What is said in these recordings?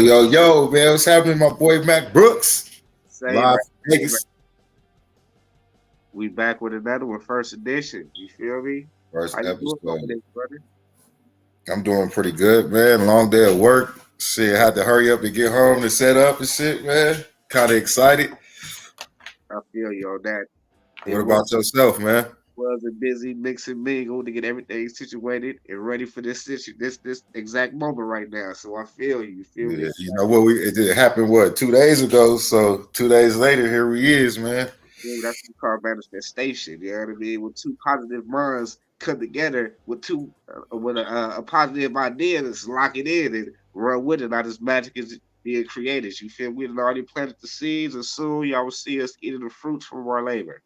Yo, man, what's happening, my boy Mac Brooks? Same, Live right? from Same, right. Vegas. We back with another one, first edition. You feel me? First How you doing over episode. there, brother? I'm doing pretty good, man. Long day at work. Shit, had to hurry up and get home to set up and shit, man. Kind of excited. I feel you on that. It What was about yourself, man? was a busy mixing mingle to get everything situated and ready for this exact moment right now. So I feel you. You feel Yeah, me? you know what? It happened 2 days ago. So 2 days later, here he is, man. Yeah, that's what we call manifestation. You know what I mean? When two positive minds come together with a positive idea, let's lock it in and run with it. Now this magic is being created. You feel we had already planted the seeds, and soon y'all will see us eating the fruits from our labor.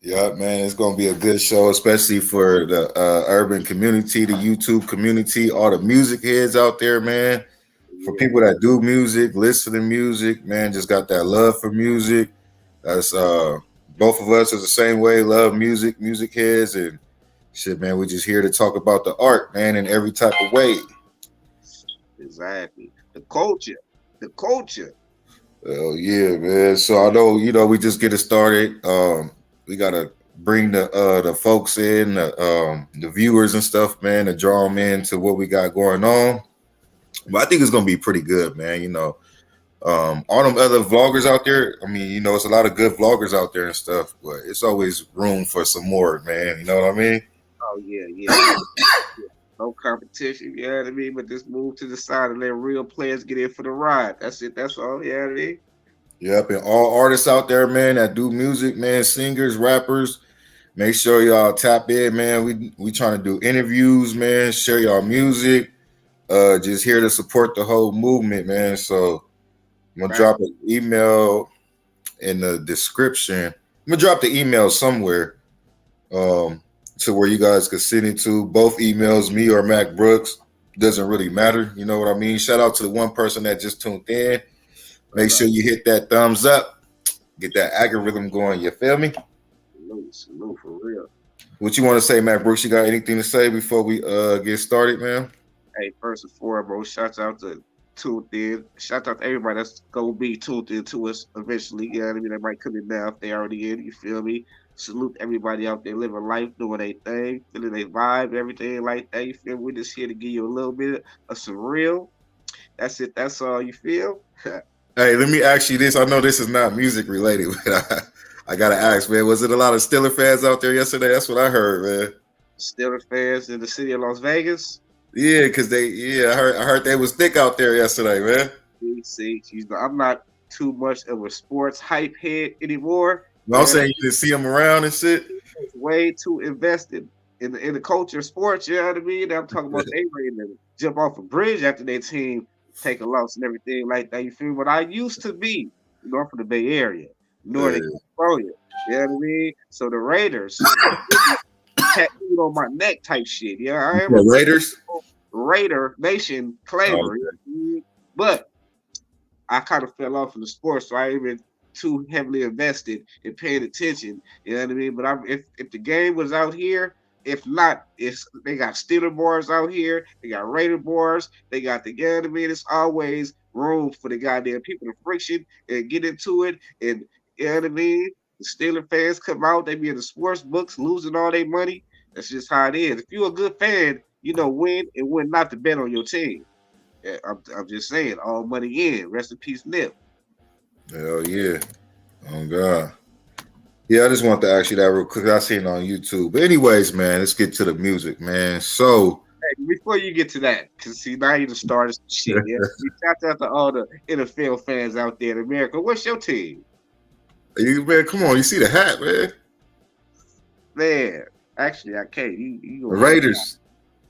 Yeah, man, it's gonna be a good show, especially for the urban community, the YouTube community, all the music heads out there, man. For Yeah, people that do music, listen to music, man, just got that love for music. That's both of us is the same way, love music, music heads, and shit, man. We just here to talk about the art, man, in every type of way. exactly. The culture, the culture. Oh yeah, man. So I know, we just get it started. We gotta bring the folks in, the viewers and stuff, man, to draw them into what we got going on. But I think it's gonna be pretty good, man. All them other vloggers out there. I mean, it's a lot of good vloggers out there and stuff, but it's always room for some more, man. You know what I mean? Oh yeah, yeah. No competition, you know what I mean? But just move to the side and let real players get in for the ride. That's it. That's all. You know what I mean? Yep, and all artists out there, man, that do music, man, singers, rappers. Make sure y'all tap in, man. We trying to do interviews, man. Share y'all music. Just here to support the whole movement, man. So I'm gonna Right. drop an email in the description. I'm gonna drop the email somewhere um, to where you guys can send it to. Both emails, me or Mac Brooks, doesn't really matter. You know what I mean? Shout out to the one person that just tuned in. Right, Make right. sure you hit that thumbs up, get that algorithm going. You feel me? Salute, salute for real. What you want to say, Mac Brooks? You got anything to say before we get started, man? Hey, first and foremost, shouts out to tuned in. Shout out to everybody that's gonna be tuned in to us eventually. You know what I mean? They might come in now if they already in. You feel me? Salute everybody out there living life, doing their thing, feeling their vibe, everything like that. You feel me? We're just here to give you a little bit of some real. That's it. That's all you feel. Hey, let me ask you this. I know this is not music related, but I gotta ask, man. Was it a lot of Steeler fans out there yesterday? That's what I heard, man. Steelers fans in the city of Las Vegas. Yeah, because I heard they was thick out there yesterday, man. See, I'm not too much of a sports hype head anymore. You know what I'm Yeah, saying? You can see them around and shit. it's way too invested in the culture of sports. You know what I mean? I'm talking about they ready to jump off a bridge after their team take a loss and everything like that. You feel me? What I used to be north of the Bay Area, Northern Yeah. California. You know what I mean? So the Raiders tattooed on my neck type shit. Yeah, I am a Yeah, Raiders. Raider Nation Oh, claimer. You know what I mean? But I kind of fell off in the sports, so I ain't been too heavily invested in paying attention. You know what I mean? But if the game was out here, if not, it's they got Steeler bars out here, they got Raider bars, they got the you know what I mean. It's always room for the goddamn people to friction and get into it, and you know what I mean. The Steeler fans come out, they be in the sports books losing all their money. That's just how it is. If you're a good fan, you know when and when not to bet on your team. Yeah, I'm just saying, all money in. Rest in peace, Nip. hell yeah. Oh God. Yeah, I just want to ask you that real quick. I seen it on YouTube. But anyways, man, let's get to the music, man. So Hey, before you get to that, because see, now you just started some shit. Yeah, shout out to all the NFL fans out there in America. What's your team? man, come on, you see the hat, man. Man, actually, I can't. You The gonna help? Raiders.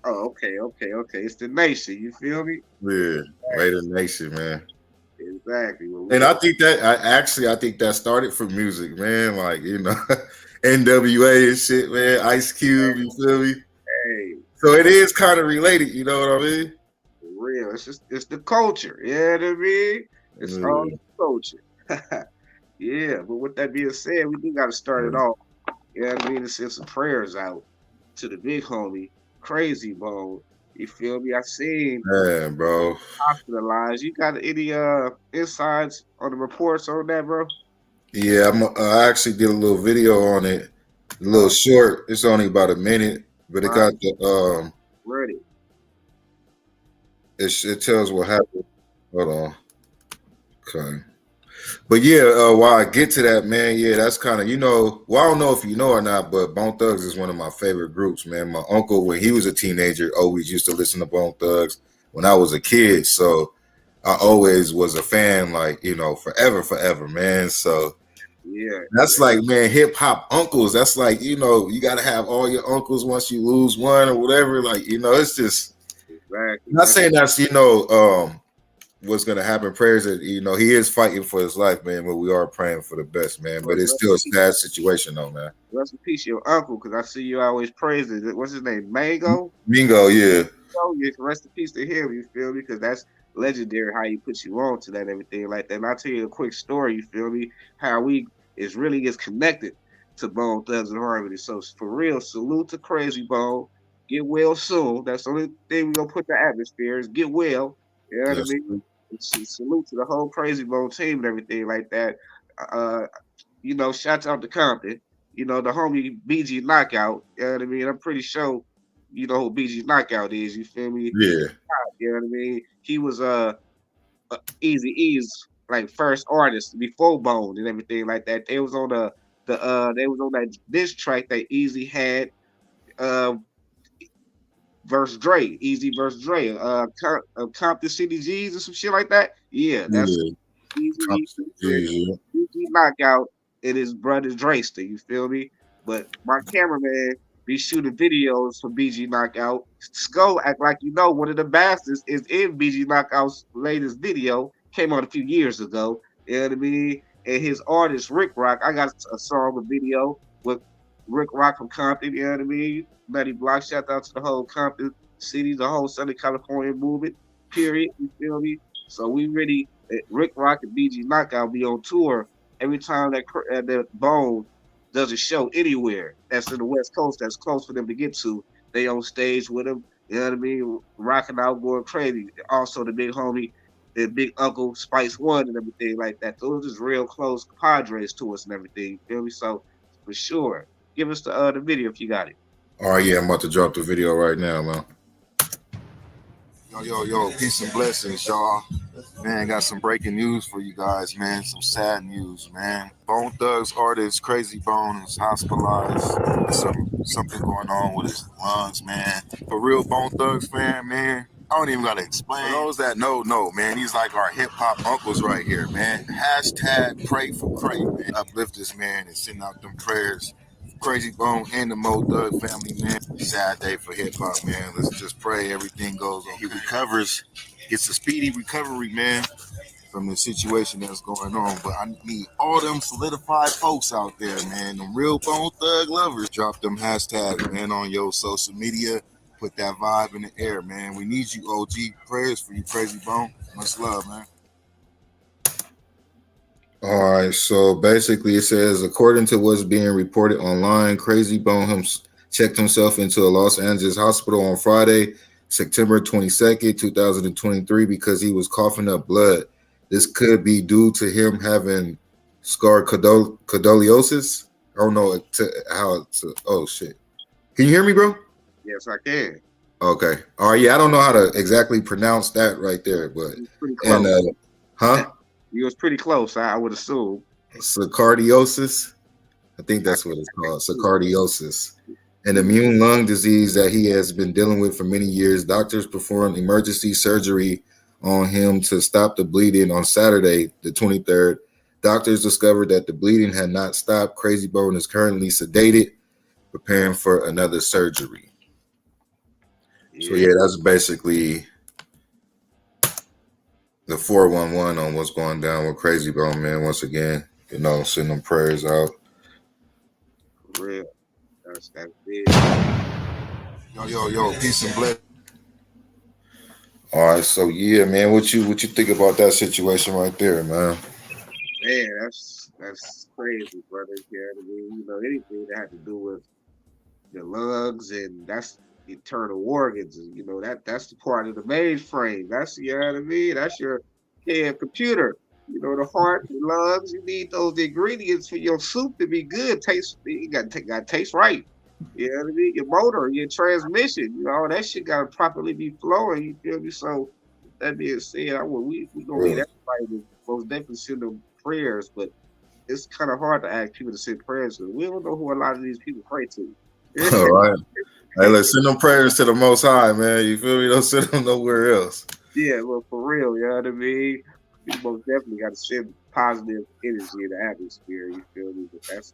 Oh, okay, okay, okay. It's the nation. You feel me? Yeah, Raider Nation, man. Exactly. Well, And I think that started from music, man. Like, NWA and shit, man. Ice Cube, you feel me? hey, So it is kind of related, you know what I mean? for real. It's the culture. You know what I mean? It's all Yeah. the culture. Yeah, but with that being said, we do got to start it off. You know what I mean? To send some prayers out to the big homie, Crazy Bone. You feel me? I seen Man, bro. hospitalized. You got any insights on the reports on that, bro? Yeah, I actually did a little video on it, a little Uh, short. It's only about a minute, but it right, got the ready. it tells what happened. Hold on. Okay. But yeah, while I get to that, man, yeah, that's kind of, well, I don't know if you know or not, but Bone Thugs is one of my favorite groups, man. My uncle, when he was a teenager, always used to listen to Bone Thugs when I was a kid. So I always was a fan, like, forever, forever, man. So Yeah, that's like, man, hip hop uncles. That's like, you got to have all your uncles once you lose one or whatever. Like, it's just, exactly, not man. saying that's, what's gonna happen. Prayers that he is fighting for his life, man. But we are praying for the best, man. But But it's still a sad situation, though, man. rest in peace, your uncle, because I see you always praising it. What's his name? Mango? Mingo, yeah, Oh, yeah, rest in peace to him, you feel me? Because that's legendary how he puts you on to that everything like that. And I'll tell you a quick story, you feel me? How we is connected to Bone Thugs and Harmony. So for real, salute to Crazy Bone. Get well soon. That's the only thing we're gonna put in the atmosphere is get well. You know what I yes, mean? Salute to the whole Crazy Bone team and everything like that. Uh, shouts out to Compton. The homie BG Knockout. You know what I mean? I'm pretty sure you know who BG Knockout is. You feel me? yeah, You know what I mean? He was Easy E's like first artist before Bone and everything like that. They was on they was on that diss track that Easy had uh versus Dre, Easy versus Dre, Compton City G's and some shit like that. Yeah, that's yeah. Easy E featuring Yeah. BG Knockout and his brother Drayster. You feel me? But my cameraman be shooting videos for BG Knockout. Skull act like one of the bastards is in BG Knockout's latest video. Came out a few years ago. You know what I mean? And his artist Rick Rock. I got a song, a video with Rick Rock from Compton. You know what I mean? Nutty Block. Shout out to the whole Compton city, the whole Southern California movement. Period. You feel me? So we really Rick Rock and BG Knockout be on tour every time that Bone does a show anywhere that's in the West Coast that's close for them to get to. They on stage with him, you know what I mean, rocking out, going crazy. Also the big homie, the big uncle Spice One and everything like that. Those is real close compadres to us and everything. You feel me? So for sure, give us the video if you got it. All right, yeah, I'm about to drop the video right now, man. Yo, peace and blessings, y'all. Man, got some breaking news for you guys, man. Some sad news, man. Bone Thugs artist Crazy Bone is hospitalized. Something going on with his lungs, man. For real Bone Thugs fan, man. I don't even gotta explain. For those that know, man. He's like our hip hop uncles right here, man. Hashtag pray for Cray, man. Uplift this man and send out them prayers. Crazy Bone and the Mo Thug family, man. Sad day for hip hop, man. Let's just pray everything goes on. He recovers, gets a speedy recovery, man, from the situation that's going on. But I need all them solidified folks out there, man. Them real Bone Thug lovers. Drop them hashtags, man, on your social media. Put that vibe in the air, man. We need you, OG. Prayers for you, Crazy Bone. Much love, man. All right, so basically it says, according to what's being reported online, Crazy Bone checked himself into a Los Angeles hospital on Friday, September 22nd, 2023, because he was coughing up blood. This could be due to him having scarcoidosis. I don't know how to. Oh shit! Can you hear me, bro? Yes, I can. Okay. All right. Yeah, I don't know how to exactly pronounce that right there, but It's pretty and close. huh? You was pretty close, I would assume. Sacardiosis. I think that's what it's called. Sacardiosis. An immune lung disease that he has been dealing with for many years. Doctors performed emergency surgery on him to stop the bleeding on Saturday, the 23rd. Doctors discovered that the bleeding had not stopped. Crazy Bone is currently sedated, preparing for another surgery. Yeah. So, yeah, that's basically the 411 on what's going down with Crazy Bone, man. Once again, send them prayers out. For real. That's big. Yo, peace and blessings. All right, so yeah, man, what you think about that situation right there, man? Man, that's crazy, brother. Yeah, I mean, anything that had to do with your lungs, and internal organs. You know that's the part of the mainframe. That's you know what I mean. That's your computer. You know the heart, the lungs. You need those ingredients for your soup to be good. Taste. You got to taste right. You know what I mean. Your motor, your transmission. You know all that shit got to properly be flowing. You feel me? So that being said, we gonna need Really. everybody to most definitely send them prayers, but it's kind of hard to ask people to send prayers because we don't know who a lot of these people pray to. All right. Hey, let's send them prayers to the Most High, man. You feel me? Don't send them nowhere else. Yeah, well, for real, you know what I mean? We most definitely got to send positive energy in the atmosphere, you feel me? But that's,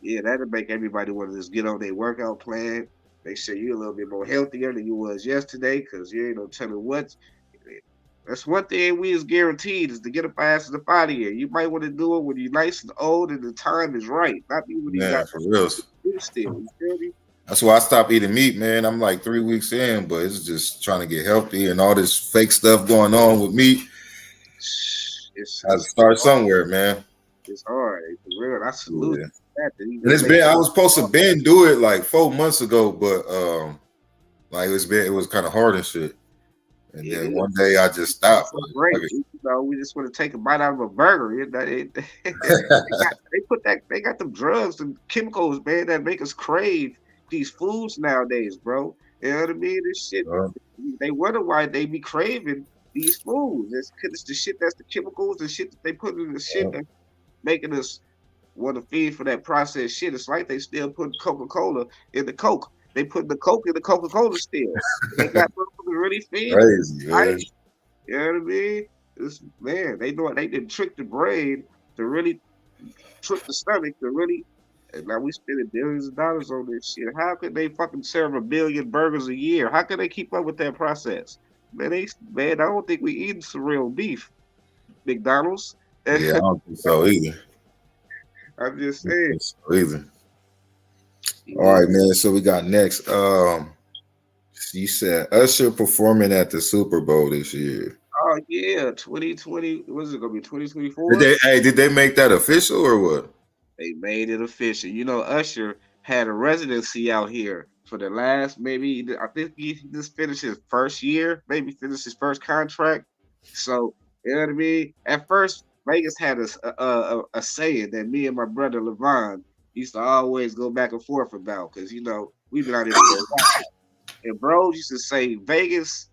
yeah, that'll make everybody want to just get on their workout plan. Make sure you're a little bit more healthier than you was yesterday because you ain't no telling what. That's one thing we is guaranteed is to get up ass up out of here. You might want to do it when you're nice and old and the time is right, not even when you got Man, for real. still. You feel me? That's why I stopped eating meat, man. I'm like 3 weeks in, but it's just trying to get healthy and all this fake stuff going on with meat. It's, I it's, start somewhere, man. it's hard. For real. I salute Yeah. that. And it's been I was supposed to been do it like 4 months ago, but like it was kind of hard and shit. And then one day I just stopped. So great. You know, we just want to take a bite out of a burger. You know, they got them drugs and chemicals, man, that make us crave these foods nowadays, bro. You know what I mean? This shit, they wonder why they be craving these foods. It's because it's the shit that's the chemicals and shit that they put in the shit that's making us want to feed for that processed shit. It's like they still put Coca-Cola in the Coke. They put the Coke in the Coca-Cola still. They got really feed. Crazy, man. You know what I mean? Man, they know they didn't trick the brain to really trick the stomach to really. And now we spending billions of dollars on this shit. How could they fucking serve 1 billion burgers a year? How can they keep up with that process? Man, I don't think we eating some real beef. McDonald's. Yeah, I don't think so either. I'm just saying. So either. All right, man. So we got next. You said Usher performing at the Super Bowl this year. Oh yeah, 2020. What is it gonna be? 2024. Did they make that official or what? They made it official. You know, Usher had a residency out here for the last maybe. I think he just finished his first year, maybe finished his first contract. So you know what I mean. At first, Vegas had a saying that me and my brother Levon used to always go back and forth about because you know we've been out here for a while. And bro used to say Vegas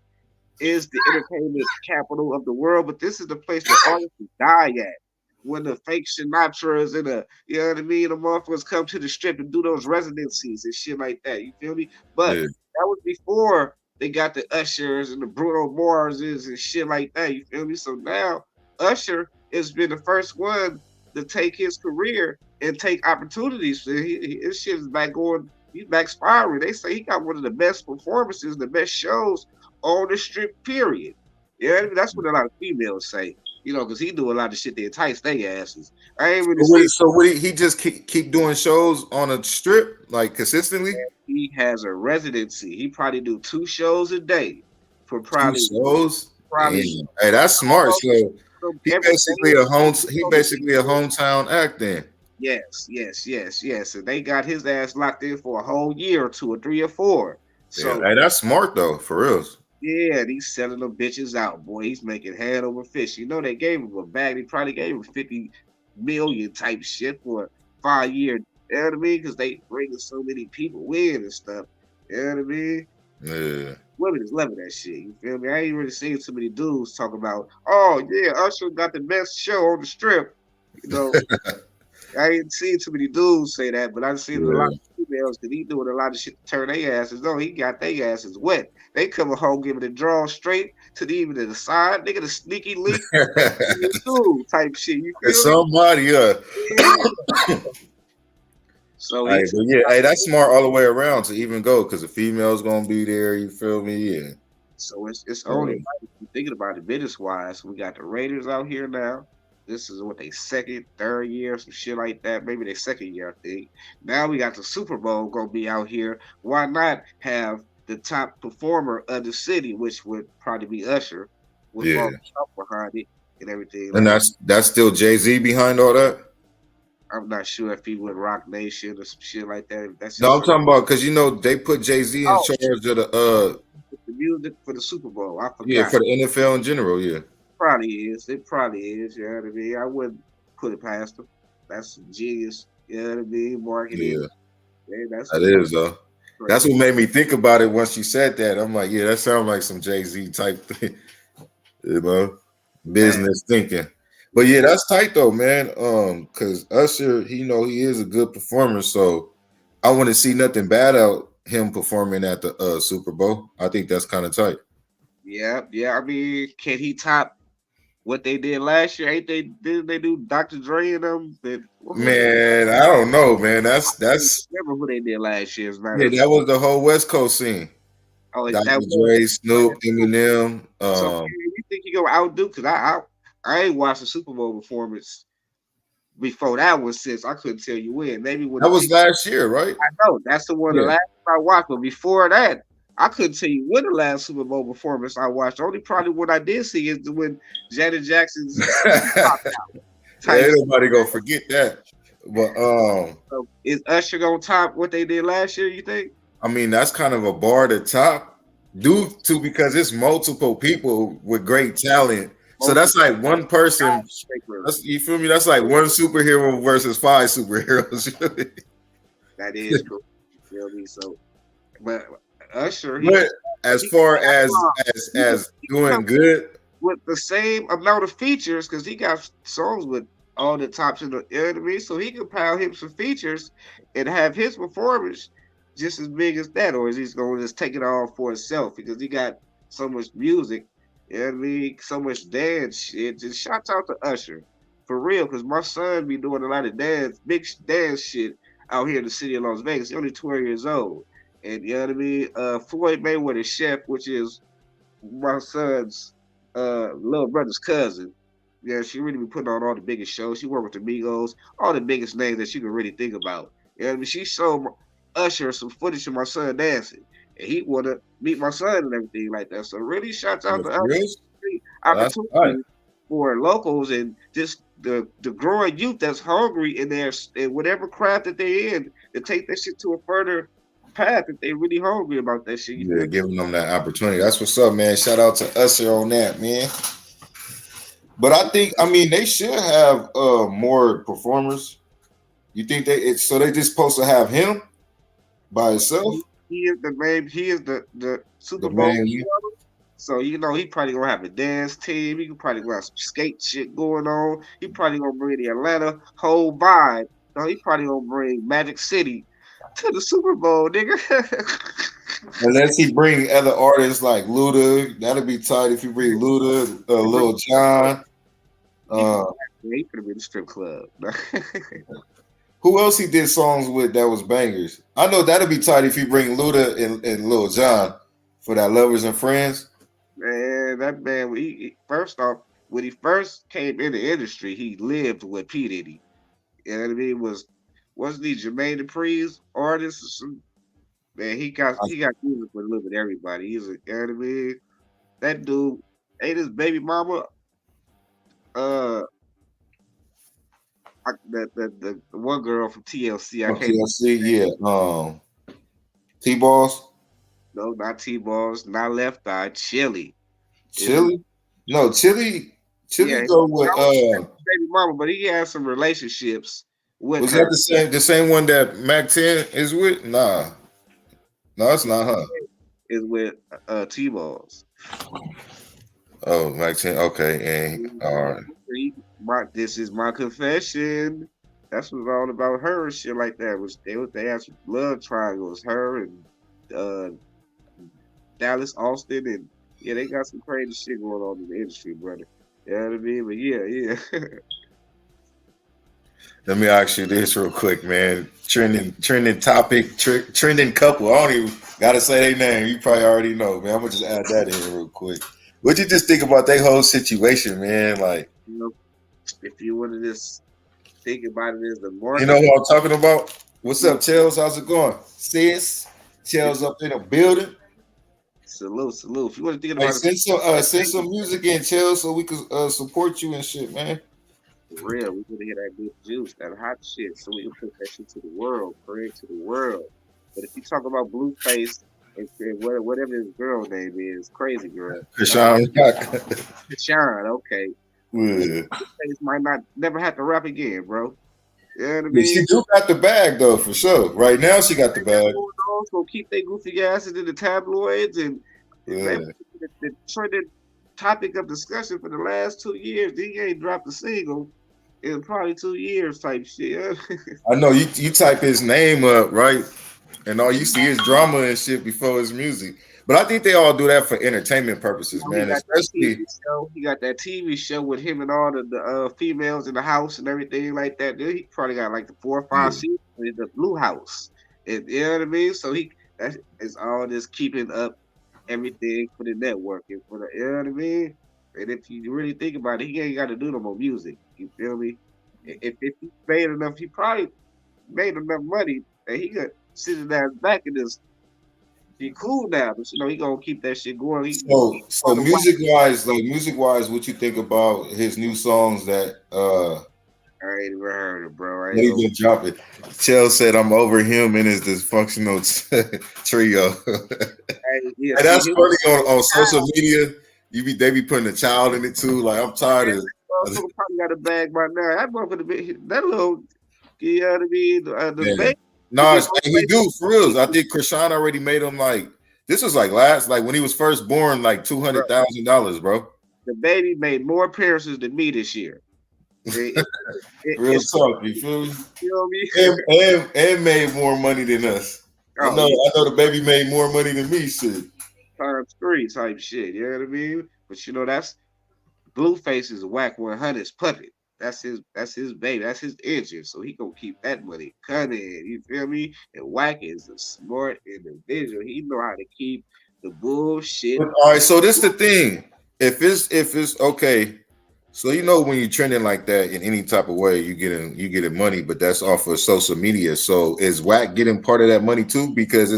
is the entertainment capital of the world, but this is the place where artists die at. When the fake Sinatras and you know what I mean, the motherfuckers come to the strip and do those residencies and shit like that. You feel me? But that was before they got the Ushers and the Bruno Marses and shit like that. You feel me? So now Usher has been the first one to take his career and take opportunities. His shit is back going. He's back spiraling. They say he got one of the best performances, the best shows on the strip. Period. Yeah, that's what a lot of females say. You know, because he do a lot of shit to entice their asses. I ain't really. So would he just keep doing shows on a strip like consistently? He has a residency. He probably do 2 shows a day for probably 2 shows. Probably. Hey, that's smart. So he basically a hometown act then. Yes. And they got his ass locked in for a whole year or 2 or 3 or 4. So hey, that's smart though, for real. Yeah, and he's selling them bitches out, boy. He's making hand over fist. You know, they gave him a bag. They probably gave him 50 million type shit for a 5-year. You know what I mean? Because they bringing so many people in and stuff. You know what I mean? Yeah. Women is loving that shit. You feel me? I ain't really seen too many dudes talk about, oh yeah, Usher got the best show on the strip. You know, I ain't seen too many dudes say that, but I've seen a lot of females that he doing a lot of shit to turn their asses. No, he got their asses wet. They coming home giving the draw straight to the even to the side. They got a sneaky leak type shit. You feel somebody, yeah. So hey, that's smart all the way around to even go because the female's gonna be there. You feel me? Yeah. So it's only right if thinking about it business wise. We got the Raiders out here now. This is what they second, third year, some shit like that. Maybe their second year, I think. Now we got the Super Bowl gonna be out here. Why not have the top performer of the city, which would probably be Usher, with all the stuff behind it and everything. And that's still Jay-Z behind all that. I'm not sure if he would Rock Nation or some shit like that. That's No, just I'm talking about because they put Jay-Z in oh charge of the the music for the Super Bowl. I yeah, forgot. for the NFL in general, yeah. Probably is. It probably is. You know what I mean? I wouldn't put it past him. That's genius. You know what I mean? Marketing. Yeah, Man, that's that is though. That's crazy. what made me think about it once you said that. I'm like, yeah, that sounds like some Jay-Z type thing, you know, Man, business thinking. But yeah, yeah, that's tight though, man. Because Usher, he is a good performer, so I wouldn't see nothing bad out him performing at the Super Bowl. I think that's kind of tight. yeah. I mean, can he top what they did last year? Ain't they didn't they do Dr. Dre and them? Who did Man, I don't know, man. That's remember who they did last year, as a matter yeah, of that fact. was the whole West Coast scene. Oh, Dr. that was Dre, Snoop, Eminem. so you think he gonna outdo? Because I ain't watched the Super Bowl performance before that one since I couldn't tell you when. Maybe when That the was Chiefs. last year, right? I know that's the one the Yeah. last time I watched, but before that, I couldn't tell you when the last Super Bowl performance I watched. Only probably what I did see is when Janet Jackson's pop Yeah, type. ain't nobody gonna forget that. But So is Usher gonna top what they did last year? You think? I mean that's kind of a bar to top due to because it's multiple people with great talent. So Multiple that's like one person. skyscrapers. That's, you feel me? That's like one superhero versus five superheroes. That is cool. You feel me? So, but Usher, But as he far he can, as he can doing good, with the same amount of features because he got songs with all the tops in the enemy, so he can pile him some features and have his performance just as big as that, or is he going to just take it all for himself because he got so much music, you know what I mean, so much dance shit. Just shouts out to Usher for real because my son be doing a lot of big dance shit out here in the city of Las Vegas. He's only 12 years old, and you know what I mean. Floyd Mayweather Chef, which is my son's little brother's cousin. Yeah, she really be putting on all the biggest shows. She worked with the Migos, all the biggest names that you can really think about. Yeah, I mean, she showed Usher some footage of my son dancing, and he want to meet my son and everything like that. So really, shouts out to for Usher. real, that's right. Opportunity for locals and just the growing youth that's hungry in their in whatever craft that they're in to take that shit to a further path if they really hungry about that shit. You Yeah, feel giving them that opportunity. That's what's up, man. Shout out to Usher on that, man. But I think, I mean, they should have more performers. You think so they just supposed to have him by himself? he is the main. He is the The Super Bowl. man, So you know he probably gonna have a dance team. He could probably gonna have some skate shit going on. He probably gonna bring the Atlanta whole vibe. So he probably gonna bring Magic City to the Super Bowl, nigga. unless he bring other artists like Luda, that'd be tight if you bring Luda, Lil Jon. he Uh, could be the strip club. who else he did songs with that was bangers? I know that'd be tight if you bring Luda and Lil Jon for that Lovers and Friends. Man, that man. First off, when he first came in the industry, he lived with P Diddy. You know what I mean? Wasn't he Jermaine Dupri's artist or some. Man, he got music with a little bit of everybody. He's a you know what I mean? That dude ate his baby mama. Uh, the one girl from TLC. I On can't. TLC, yeah. T-Balls, No, not T Balls, not Left Eye. Chili. Is it? Chili. No, Yeah, Chili go with baby mama, but he had some relationships with was that her. the same one that Mac 10 is with? Nah. No, it's not, huh? Is with T Balls. Oh, Mac 10. Okay, and all right. This is my confession. That's what's all about her and shit like that. They had some love triangles, her and uh, Dallas Austin, and yeah, they got some crazy shit going on in the industry, brother. You know what I mean? But yeah. Let me ask you this real quick, man. Trending topic, trending couple. I don't even gotta say their name. You probably already know, man. I'm gonna just add that in real quick. What you just think about their whole situation, man? Like, You know, if you want to just think about it as the you know market, who I'm talking about? What's up, Chels? How's it going? Sis, Chels up in the building. salute. If you want to think Hey, about it, send some music in, Chels, so we can support you and shit, man. For real, we gonna hear that good juice, that hot shit, so we can put that shit to the world, Craig, to the world. But if you talk about Blueface and whatever his girl name is, crazy girl, Krishan Sean, okay, yeah. Blueface might not never have to rap again, bro. You know what I Yeah, she mean? do got the bag though, for sure. Right now, she got the Got bag. going on, so keep their goofy asses in the tabloids and they Yeah. the trending topic of discussion for the last 2 years. He ain't dropped a single in probably 2 years type shit. I know you type his name up, right? And all you see is drama and shit before his music. But I think they all do that for entertainment You purposes, know, he man. got that TV Especially, show. He got that TV show with him and all the females in the house and everything like that. Dude, he probably got like the 4 or 5 yeah. seasons in the Blue House. And you know what I mean? So that is all this keeping up everything for the network and for the you know what I mean? And if you really think about it, he ain't got to do no more music. You feel me? If he made enough, he probably made enough money that he could sit his ass back and just be cool now. But you know, he gonna keep that shit going. He So on the watch. music wise, what you think about his new songs that I ain't even heard it, bro. I ain't he gonna. been dropping? Chell said I'm over him and his dysfunctional trio. Yeah, And see that's him. funny on social media. They be putting a child in it too. Like I'm tired of Motherfucker probably got a bag by now. That motherfucker, that little, you know what I mean? The yeah. baby could No, get more he play. do for real. I think Krishan already made him like this was like when he was first born, like Bro, $200,000, bro. the baby made more appearances than me this year. Real It's talk, you feel me? you know what And made more money than us. I mean? Oh yeah, I know the baby made more money than me, shit. times three type shit. You know what I mean? But you know that's Blueface is Whack 100's puppet. That's his baby. That's his engine. So he gonna keep that money coming. You feel me? And Whack is a smart individual. He know how to keep the bullshit. But, all right, so this the thing. If it's okay, so you know when you're trending like that in any type of way, you getting money, but that's off of social media. So is Wack getting part of that money too? Because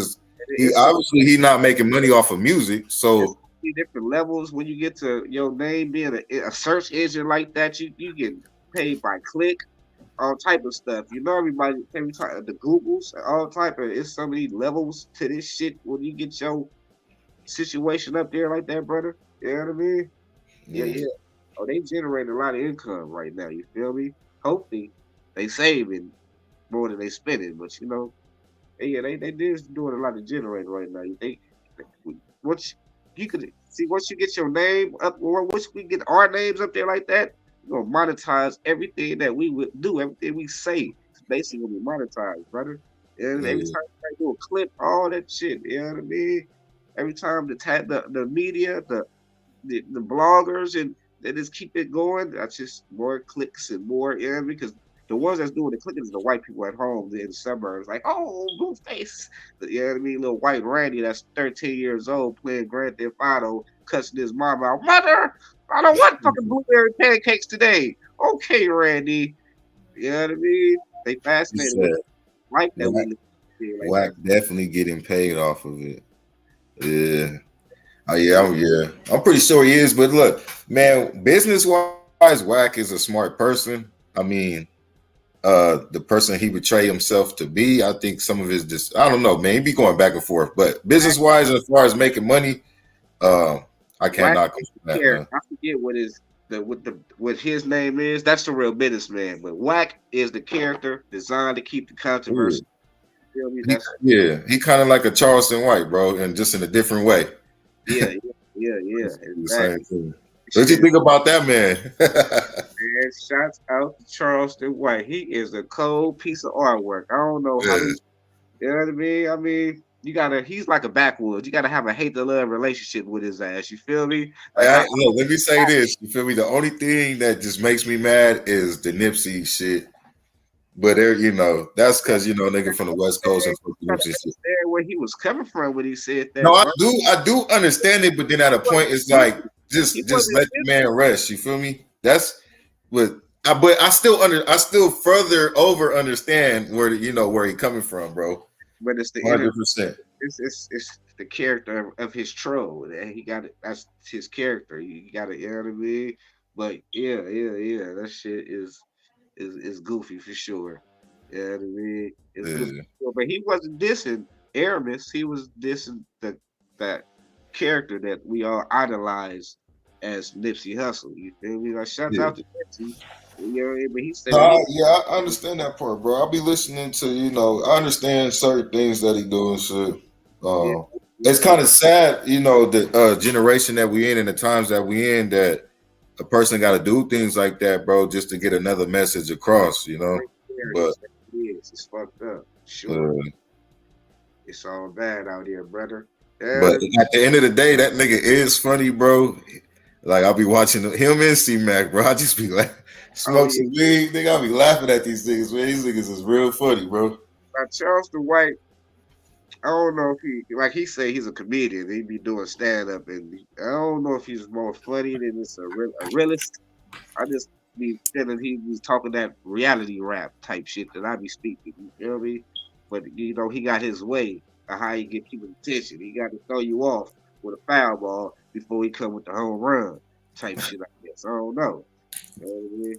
he It's so obviously he not making money off of music. it's So so many different levels. When you get to your name being a search engine like that, you get paid by click, all type of stuff. You know, every time the Googles, all type of. It's so many levels to this shit. When you get your situation up there like that, brother, you know what I mean? Yeah, yeah. yeah. Oh, they generate a lot of income right now. You feel me? Hopefully, they saving more than they spending. But you know, yeah, they did doing a lot of generating right now. Once you could see once you get your name up, or once we get our names up there like that, we're gonna monetize everything that we would do, everything we say. It's basically gonna be monetized, brother. And every Yeah. time I do a clip, all that shit, you know what I mean? Every time the media, the bloggers and they just keep it going. That's just more clicks and more, you know, because the ones that's doing the clicking is the white people at home in the suburbs, like, oh, Blueface. You know what I mean? Little white Randy that's 13 years old playing Grand Theft Auto, cussing his mom out. Mother, I don't want fucking blueberry pancakes today. Okay, Randy. You know what I mean? They He fascinated with said the life that we Wack, live here like Wack that. definitely getting paid off of it. Yeah. Oh yeah, I'm pretty sure he is. But look, man, business wise, Wack is a smart person. I mean, the person he betrayed himself to be. I think some of his just I don't know, man. He be going back and forth. But business wise, as far as making money, uh, I Wack cannot complain that, here. man. I forget what his name is. That's the real businessman. But Wack is the character designed to keep the Yeah, controversy. You feel me? That's he kind of like a Charleston White, bro, and just in a different way. yeah, yeah. It's the same Exactly. thing. What you Shit, think about that, man? man. Shouts out to Charleston White. He is a cold piece of artwork. I don't know how Yeah. he. You know what I mean? I mean, you gotta. He's like a backwoods. You gotta have a hate to love relationship with his ass. You feel me? Like how Look, let me say this. You feel me? The only thing that just makes me mad is the Nipsey shit. But there, that's because nigga from the West Coast and fuck the trying to Nipsey shit. understand where he was coming from when he said No, that, bro. I do understand it, but then at a point, it's like He just wasn't let the man rest. You feel me? That's what. But I still further over understand where he coming from, bro. but it's the inner 100%. it's the character of his troll that he got it. That's his character. You got it. You know what I mean? But yeah. That shit is goofy for sure. Yeah, I mean, it's goofy Yeah, for sure. But he wasn't dissing Aramis. He was dissing that character that we all idolize as Nipsey Hussle. You feel me? Like shouts yeah. out to Nipsey. You know what I mean? But he said when Nah, he yeah, I understand that part, bro. I'll be listening to, I understand certain things that he do and shit. yeah, Um, it's yeah, kind of sad, the generation that we in and the times that we in that a person got to do things like that, bro, just to get another message across. great But areas. It is. It's fucked up. Sure. uh, It's all bad out here, brother. Yeah, but at the end of the day, that nigga is funny, bro. Like I'll be watching him and C Mac, bro. I just be like, oh smoke yeah. some weed, nigga. I'll be laughing at these niggas, man. These niggas is real funny, bro. Now Charleston White, I don't know if he like he say he's a comedian. He be doing stand up, and I don't know if he's more funny than just a realist. I just be feeling he was talking that reality rap type shit that I be speaking. You feel me? But he got his way of how he get people's attention. He got to throw you off with a foul ball before he come with the home run type shit. I guess I don't know. You know what I mean?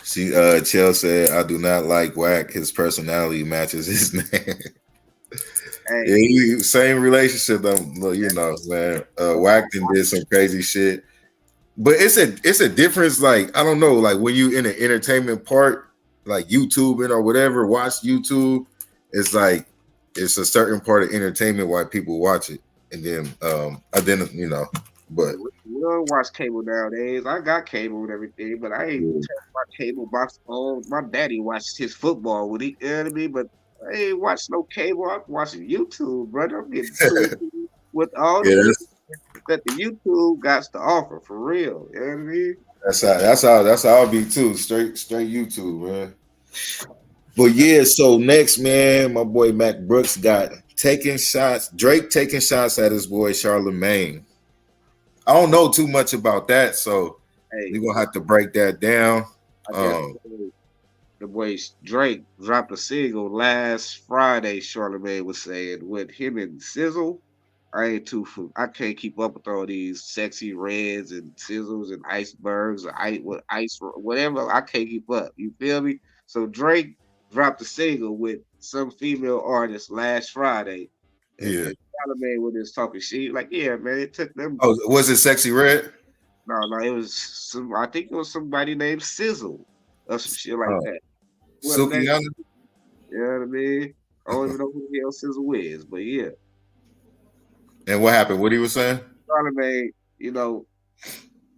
See, Chell said, I do not like Whack. His personality matches his name. Hey, Yeah, same relationship, though, man. Whack did some crazy shit. But it's a difference, like, I don't know, like when you in the entertainment part, like YouTubing or whatever, watch YouTube, it's like it's a certain part of entertainment why people watch it. And then but we don't watch cable nowadays. I got cable and everything, but I ain't yeah, touched my cable box on. My daddy watched his football with he, you know what I mean? But I ain't watch no cable. I'm watching YouTube, brother. I'm getting tuned in with all the shit that's that the YouTube got to offer for real. You know what I mean? that's how I'll be too. Straight YouTube, man. But yeah, so next, man, my boy Mac Brooks got taking shots. Drake taking shots at his boy Charlemagne. I don't know too much about that, so Hey, we're gonna have to break that down. I guess Um, the boy Drake dropped a single last Friday. Charlamagne was saying with him and Sizzle. I ain't I can't keep up with all these sexy reds and sizzles and icebergs or ice whatever. I can't keep up. You feel me? So Drake dropped a single with some female artist last Friday, yeah. and Charlamagne with his talking shit. Like, yeah, man, it took them. Oh, was it Sexy Red? No, it was some. I think it was somebody named Sizzle or some shit like Oh, that. Whoever that, Sukiyana? you know what I mean? I don't even know who the hell Sizzle is, but yeah, And what happened? What he was saying? Charlamagne, you know,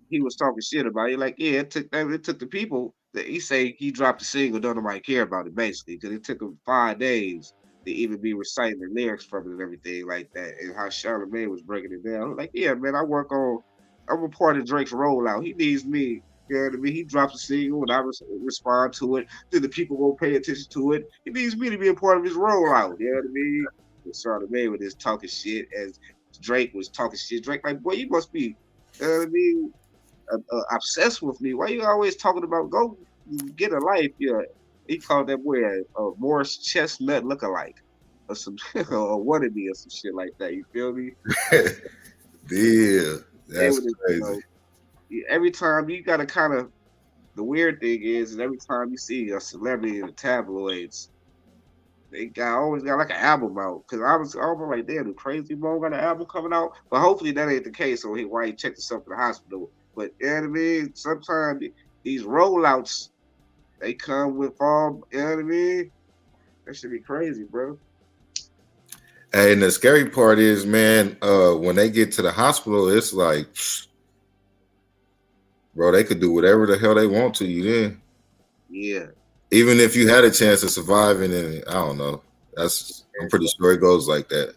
he was talking shit about it. Like, yeah, it took the people that he say he dropped a single, don't nobody care about it basically, because it took him 5 days to even be reciting the lyrics from it and everything like that. And how Charlamagne was breaking it down. Like, yeah, man, I'm a part of Drake's rollout. He needs me. You know what I mean? He drops a single and I respond to it. Then the people won't pay attention to it. He needs me to be a part of his rollout. You know what I mean? And Charlamagne with his talking shit as Drake was talking shit. Drake like, boy, you must be, you know what I mean? Obsessed with me. Why you always talking about go get a life? Yeah, he called that boy a Morris Chestnut lookalike or some or wannabe or some shit like that. You feel me? Yeah, They that's would, crazy. every time you gotta kind of. The weird thing is every time you see a celebrity in the tabloids, always got like an album out. Cause I was almost like, damn, the Crazy Mo got an album coming out. But hopefully that ain't the case. So why he checked himself in the hospital. But you know what I mean? Sometimes these rollouts they come with all, you know what I mean? That should be crazy, bro. And the scary part is, man, when they get to the hospital, it's like, bro, they could do whatever the hell they want to you then. Yeah. Even if you had a chance of surviving, and I don't know. I'm pretty sure it goes like that.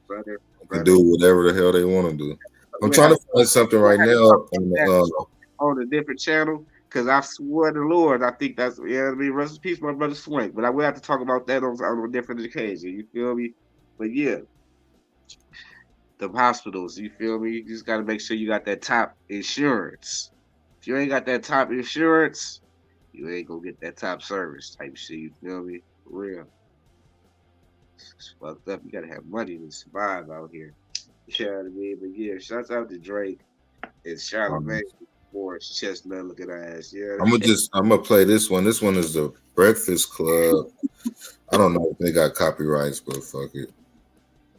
Brother, They can brother. do whatever the hell they want to do. I'm We'll trying have, to find something we'll right have to now talk about on that the on a different channel. Cause I swear to Lord, I think that's, you know what I mean? Rest in peace, my brother Swank. But I will have to talk about that on a different occasion. You feel me? But yeah, the hospitals. You feel me? You just got to make sure you got that top insurance. If you ain't got that top insurance, you ain't gonna get that top service type shit. You feel me? For real. It's fucked up. You gotta have money to survive out here. You know what I mean? But yeah, shouts out to Drake and um, Charlamagne. Morris Chestnut looking ass. Yeah. I'm gonna play this one. This one is the Breakfast Club. I don't know if they got copyrights, but fuck it.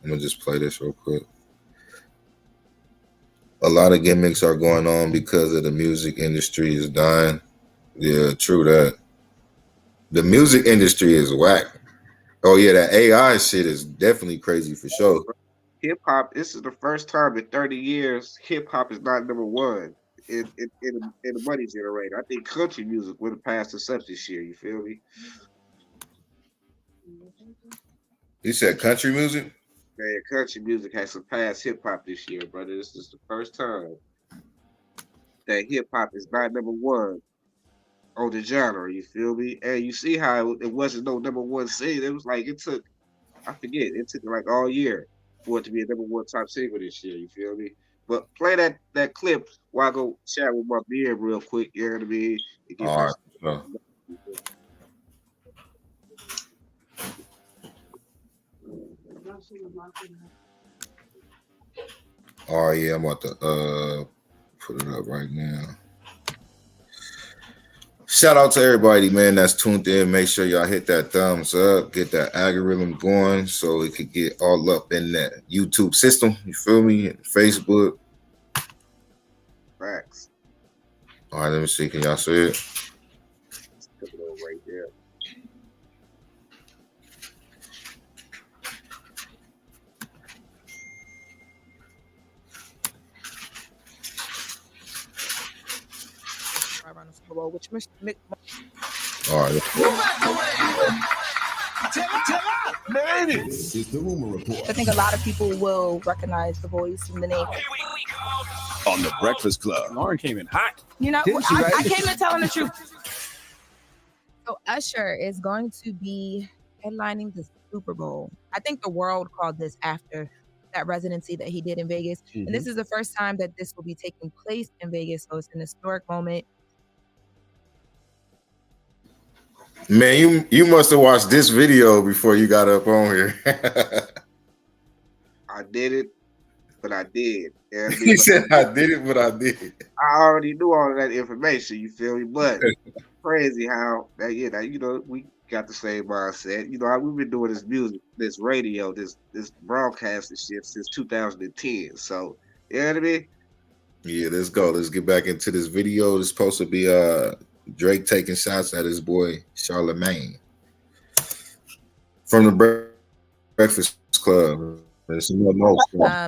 I'm gonna just play this real quick. A lot of gimmicks are going on because of the music industry is dying. Yeah, true that. The music industry is whack. Oh yeah, that AI shit is definitely crazy for sure. Hip hop. This is the first time in 30 years hip hop is not number one in the money generator. I think country music would have passed us up this year. You feel me? You said country music? Man, country music has surpassed hip hop this year, brother. This is the first time that hip hop is not number one on the genre. You feel me? And you see how it wasn't no number one single. It was like it took, I forget, it took like all year for it to be a number one top single this year. You feel me? But play that clip while I go chat with my beard real quick. You know what I mean? To get All this. right. Oh yeah, I'm about to put it up right now. Shout out to everybody, man, that's tuned in. Make sure y'all hit that thumbs up, get that algorithm going so it could get all up in that YouTube system. You feel me? And Facebook. Facts. All right, let me see. Can y'all see it? Put it over right there. Around the Super Bowl, which All right. This is the rumor report. I think a lot of people will recognize the voice and the name. On the Breakfast Club. Lauren came in hot. You know, Didn't she, right? I came in telling the truth. So Usher is going to be headlining the Super Bowl. I think the world called this after that residency that he did in Vegas. And this is the first time that this will be taking place in Vegas. So it's an historic moment. Man, you must have watched this video before you got up on here. I did it, but I did. You know what I mean? He said I did it, but I did. I already knew all of that information. You feel me? But crazy how that you know we got the same mindset. You know, we've been doing this music, this radio, this broadcasting shit since 2010. So you know what I mean? Yeah, let's go. Let's get back into this video. It's supposed to be Drake taking shots at his boy Charlemagne from the Breakfast Club.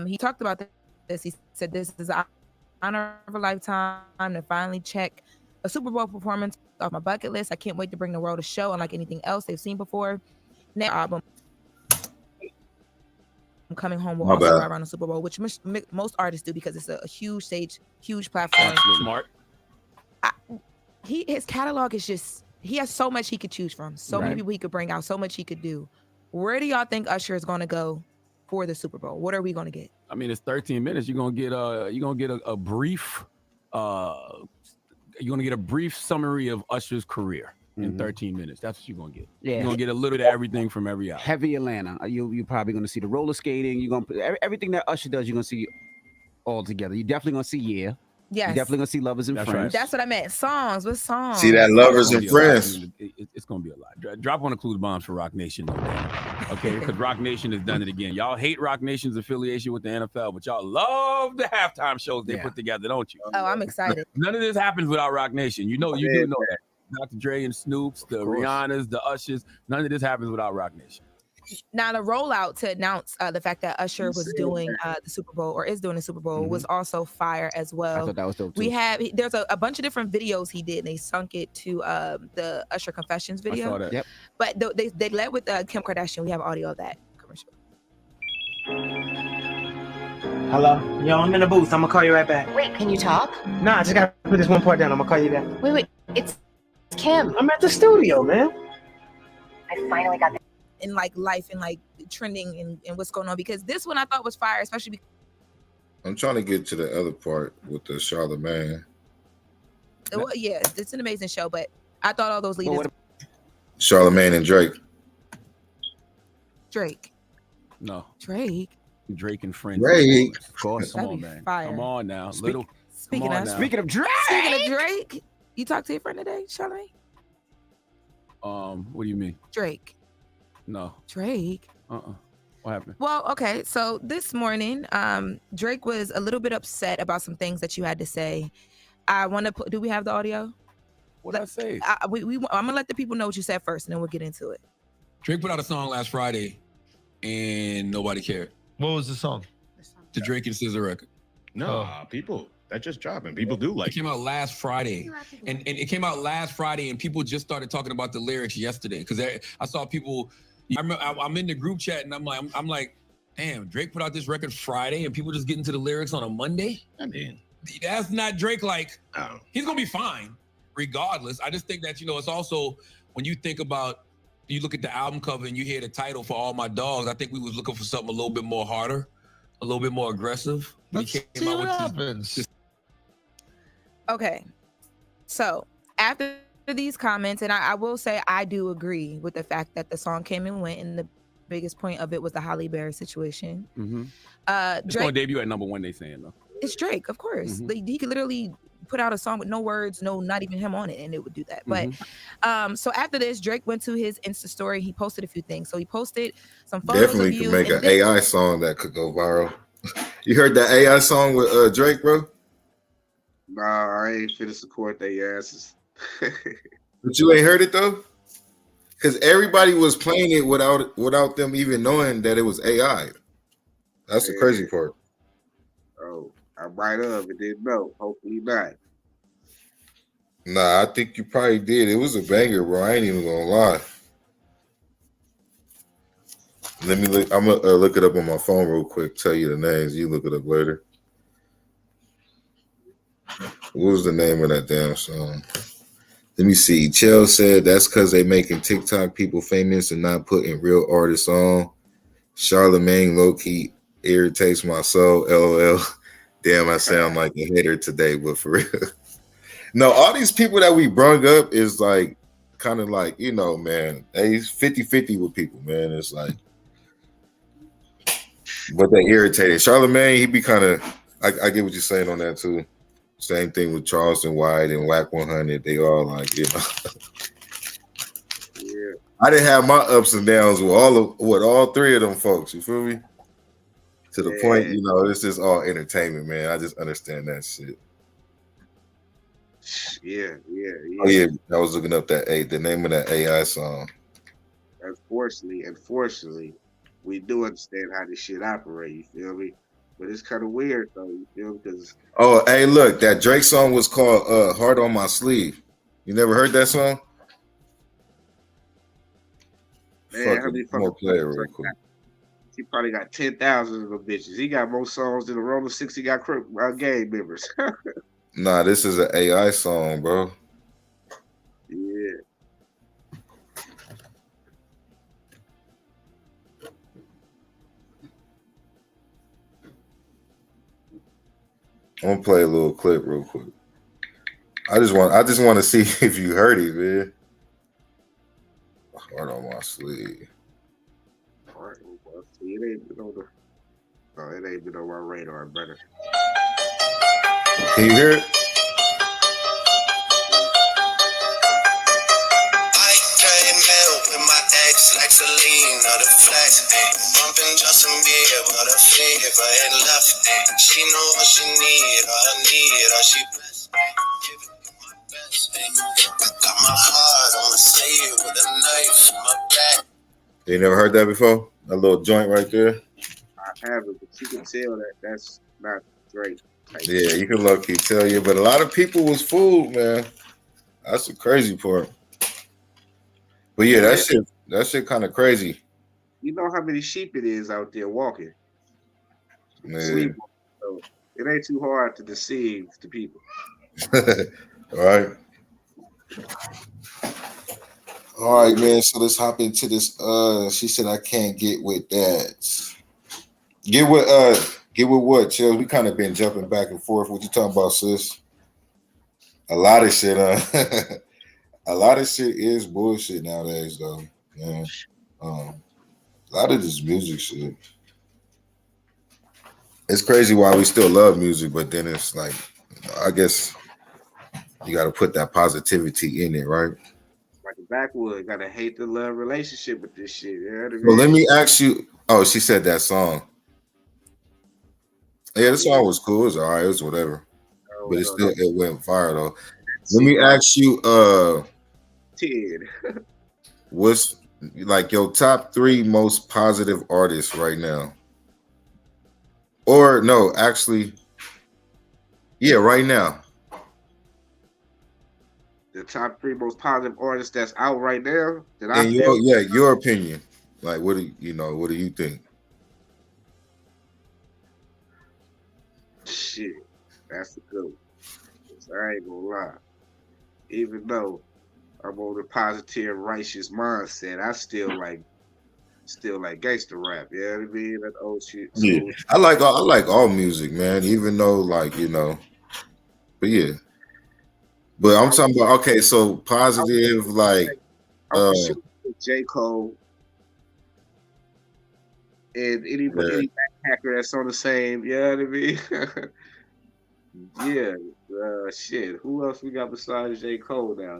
He talked about this. He said this is an honor of a lifetime to finally check a Super Bowl performance off my bucket list. I can't wait to bring the world a show unlike anything else they've seen before. Next album, I'm coming home will also ride around the Super Bowl, which most artists do because it's a huge stage, huge platform. Smart. His catalog is just, he has so much he could choose from, so many people he could bring out, so much he could do. Where do y'all think Usher is going to go for the Super Bowl? What are we going to get? I mean, it's 13 minutes. You're gonna get a brief summary of Usher's career in 13 minutes. That's what you're gonna get. Yeah, you're gonna get a little bit of everything from every album. Heavy Atlanta. You're probably gonna see the roller skating. You're gonna put everything that Usher does. You're gonna see all together. You're definitely gonna see Yes. You're definitely gonna see Lovers and Friends. Right. That's what I meant. Songs. What songs? See that Lovers and Friends. It's gonna be a lot. Drop one of Clues bombs for Rock Nation, okay? Because Rock Nation has done it again. Y'all hate Rock Nation's affiliation with the NFL, but y'all love the halftime shows they put together, don't you? Oh, I'm excited. None of this happens without Rock Nation. You know, you do know that. Dr. Dre and Snoops, the Rihannas, the Ushers. None of this happens without Rock Nation. Now, the rollout to announce the fact that Usher was doing the Super Bowl or is doing the Super Bowl was also fire as well. I thought that was dope too. There's a bunch of different videos he did, and they sunk it to the Usher Confessions video. I saw that. Yep. But they led with Kim Kardashian. We have audio of that commercial. Hello? Yo, I'm in the booth. I'm gonna call you right back. Wait, can you talk? Nah, I just gotta put this one part down. I'm gonna call you back. Wait, it's Kim. I'm at the studio, man. I finally got the In like life and like trending and what's going on, because this one I thought was fire, especially because I'm trying to get to the other part with the Charlemagne. well, yeah, it's an amazing show, but I thought all those leaders. Charlemagne and Drake. Drake No. Drake Drake and Friends. Drake. Of course. Come That'd on, be man. fire. Come on now. Little Speaking of Drake, you talked to your friend today, Charlamagne? What do you mean? Drake. No. Drake. What happened? Well, okay. So this morning, Drake was a little bit upset about some things that you had to say. I want to. Do we have the audio? What did I say? I'm gonna let the people know what you said first, and then we'll get into it. Drake put out a song last Friday, and nobody cared. What was the song? The Drake and SZA record. No, people that just dropping. People do like. It came out last Friday, and it came out last Friday, and people just started talking about the lyrics yesterday because I saw people. I'm in the group chat, and I'm like, damn, Drake put out this record Friday, and people just get into the lyrics on a Monday. I mean, that's not Drake. Like, he's gonna be fine regardless. I just think that it's also when you think about. You look at the album cover and you hear the title For All My Dogs. I think we was looking for something a little bit more harder, a little bit more aggressive. Let's see what happens. Okay, so after these comments, and I will say I do agree with the fact that the song came and went, and the biggest point of it was the Halle Berry situation. Mm-hmm. Drake, it's going to debut at #1. They saying though. It's Drake, of course. He could literally put out a song with no words, not even him on it, and it would do that. But so after this, Drake went to his Insta story. He posted a few things. So he posted some photos Definitely of you. Could make an AI song that could go viral. You heard that AI song with Drake, bro? Nah, I ain't finna support their asses. But you ain't heard it though? Because everybody was playing it without them even knowing that it was AI. That's the crazy part. Oh, I might have, but didn't know. Hopefully not. Nah, I think you probably did. It was a banger, bro. I ain't even gonna lie. Let me look. I'm gonna look it up on my phone real quick. Tell you the names. You look it up later. What was the name of that damn song? Let me see. Chell said that's because they making TikTok people famous and not putting real artists on. Charlamagne low-key irritates my soul. LOL. Damn, I sound like a hater today, but for real. No, all these people that we brung up is like kind of like, man, he's 50-50 with people, man. It's like, but they irritated. Charlamagne, he be kind of, I get what you're saying on that too. Same thing with Charleston White and Whack 100. They all like, Yeah. I didn't have my ups and downs with all three of them folks. You feel me? To the point, it's just all entertainment, man. I just understand that shit. Yeah. Oh yeah, I was looking up the name of that AI song. Unfortunately, we do understand how this shit operates. You feel me? But it's kind of weird though. You feel me? Because hey, look, that Drake song was called "Heart on My Sleeve." You never heard that song? Man, how many fucking play it real quick. He probably got 10,000 of them bitches. He got more songs than the Roller 60 got gang members. Nah, this is an AI song, bro. Yeah. I'm gonna play a little clip real quick. I just want to see if you heard it, man. Heart on my sleeve. It ain't been on my radar, brother. Can you hear it? Like Celine or the flex, bumping Justin Bieber, the fever and left. She know what she need, all I need, all she blessed. Give it my best, I got my heart on my sleeve with a knife in my back. You never heard that before? That little joint right there. I haven't, but you can tell that's not Drake. Yeah, you can low-key tell you, but a lot of people was fooled, man. That's the crazy part. But yeah, that shit kind of crazy. You know how many sheep it is out there walking. Man. So it ain't too hard to deceive the people. All right, man. So let's hop into this. She said I can't get with that. Get with what, Chill? We kind of been jumping back and forth. What you talking about, sis? A lot of shit, a lot of shit is bullshit nowadays, though. Yeah. A lot of this music shit. It's crazy why we still love music, but then it's like I guess you got to put that positivity in it, right? Like the backwood, gotta hate the love relationship with this shit. You know what I mean? Well, let me ask you. Oh, she said that song. Yeah, the song was cool. It was all right. It was whatever. But it went fire though. Let me ask you, Ted. what's like your top 3 most positive artists right now? Or no, actually, yeah, right now. The top 3 most positive artists that's out right now that I In feel. your opinion. Like, what do you think? Shit, that's a good one. I ain't gonna lie. Even though I'm on the positive, righteous mindset, I still like gangster rap. You know what I mean? That old shit. Yeah, I like all music, man. Even though, like, but yeah. But I'm talking about, okay, so positive, like J. Cole and any backpacker that's on the same. You know what I mean? Yeah. Shit. Who else we got besides J. Cole now?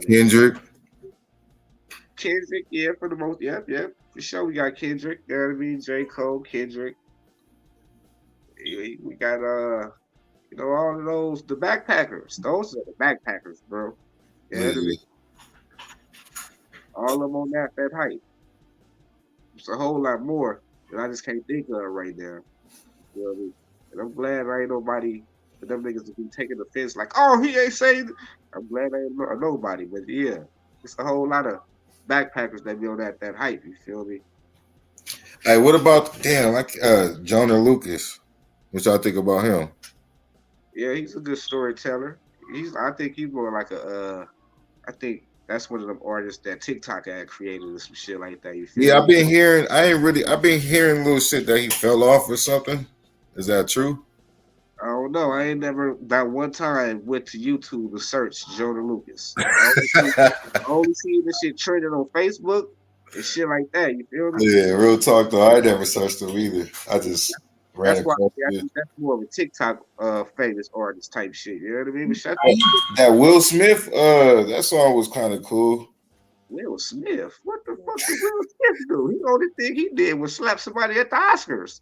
Kendrick, yeah, for the most. Yep. For sure, we got Kendrick. You know what I mean? J. Cole, Kendrick. We got all of those, the backpackers. Those are the backpackers, bro. You know what I mean? All of them on that height. It's a whole lot more that I just can't think of right now. You know what I mean? And I'm glad I ain't nobody, but them niggas will be taking offense like, oh, he ain't saying. I'm glad I ain't nobody, but yeah, it's a whole lot of backpackers that be on that hype. You feel me? Hey, what about Jonah Lucas? What y'all think about him? Yeah, he's a good storyteller. I think he's more like I think that's one of them artists that TikTok had created and some shit like that. You feel Yeah, me? I've been hearing little shit that he fell off or something. Is that true? I don't know. I ain't never that one time went to YouTube to search Jonah Lucas. I only see this shit trending on Facebook and shit like that. You feel me? Yeah, real talk though. I never searched him either. I just ran That's why across I it. think that's more of a TikTok famous artist type shit. You know what I mean? But That Will Smith, that song was kind of cool. Will Smith? What the fuck did Will Smith do? The only thing he did was slap somebody at the Oscars.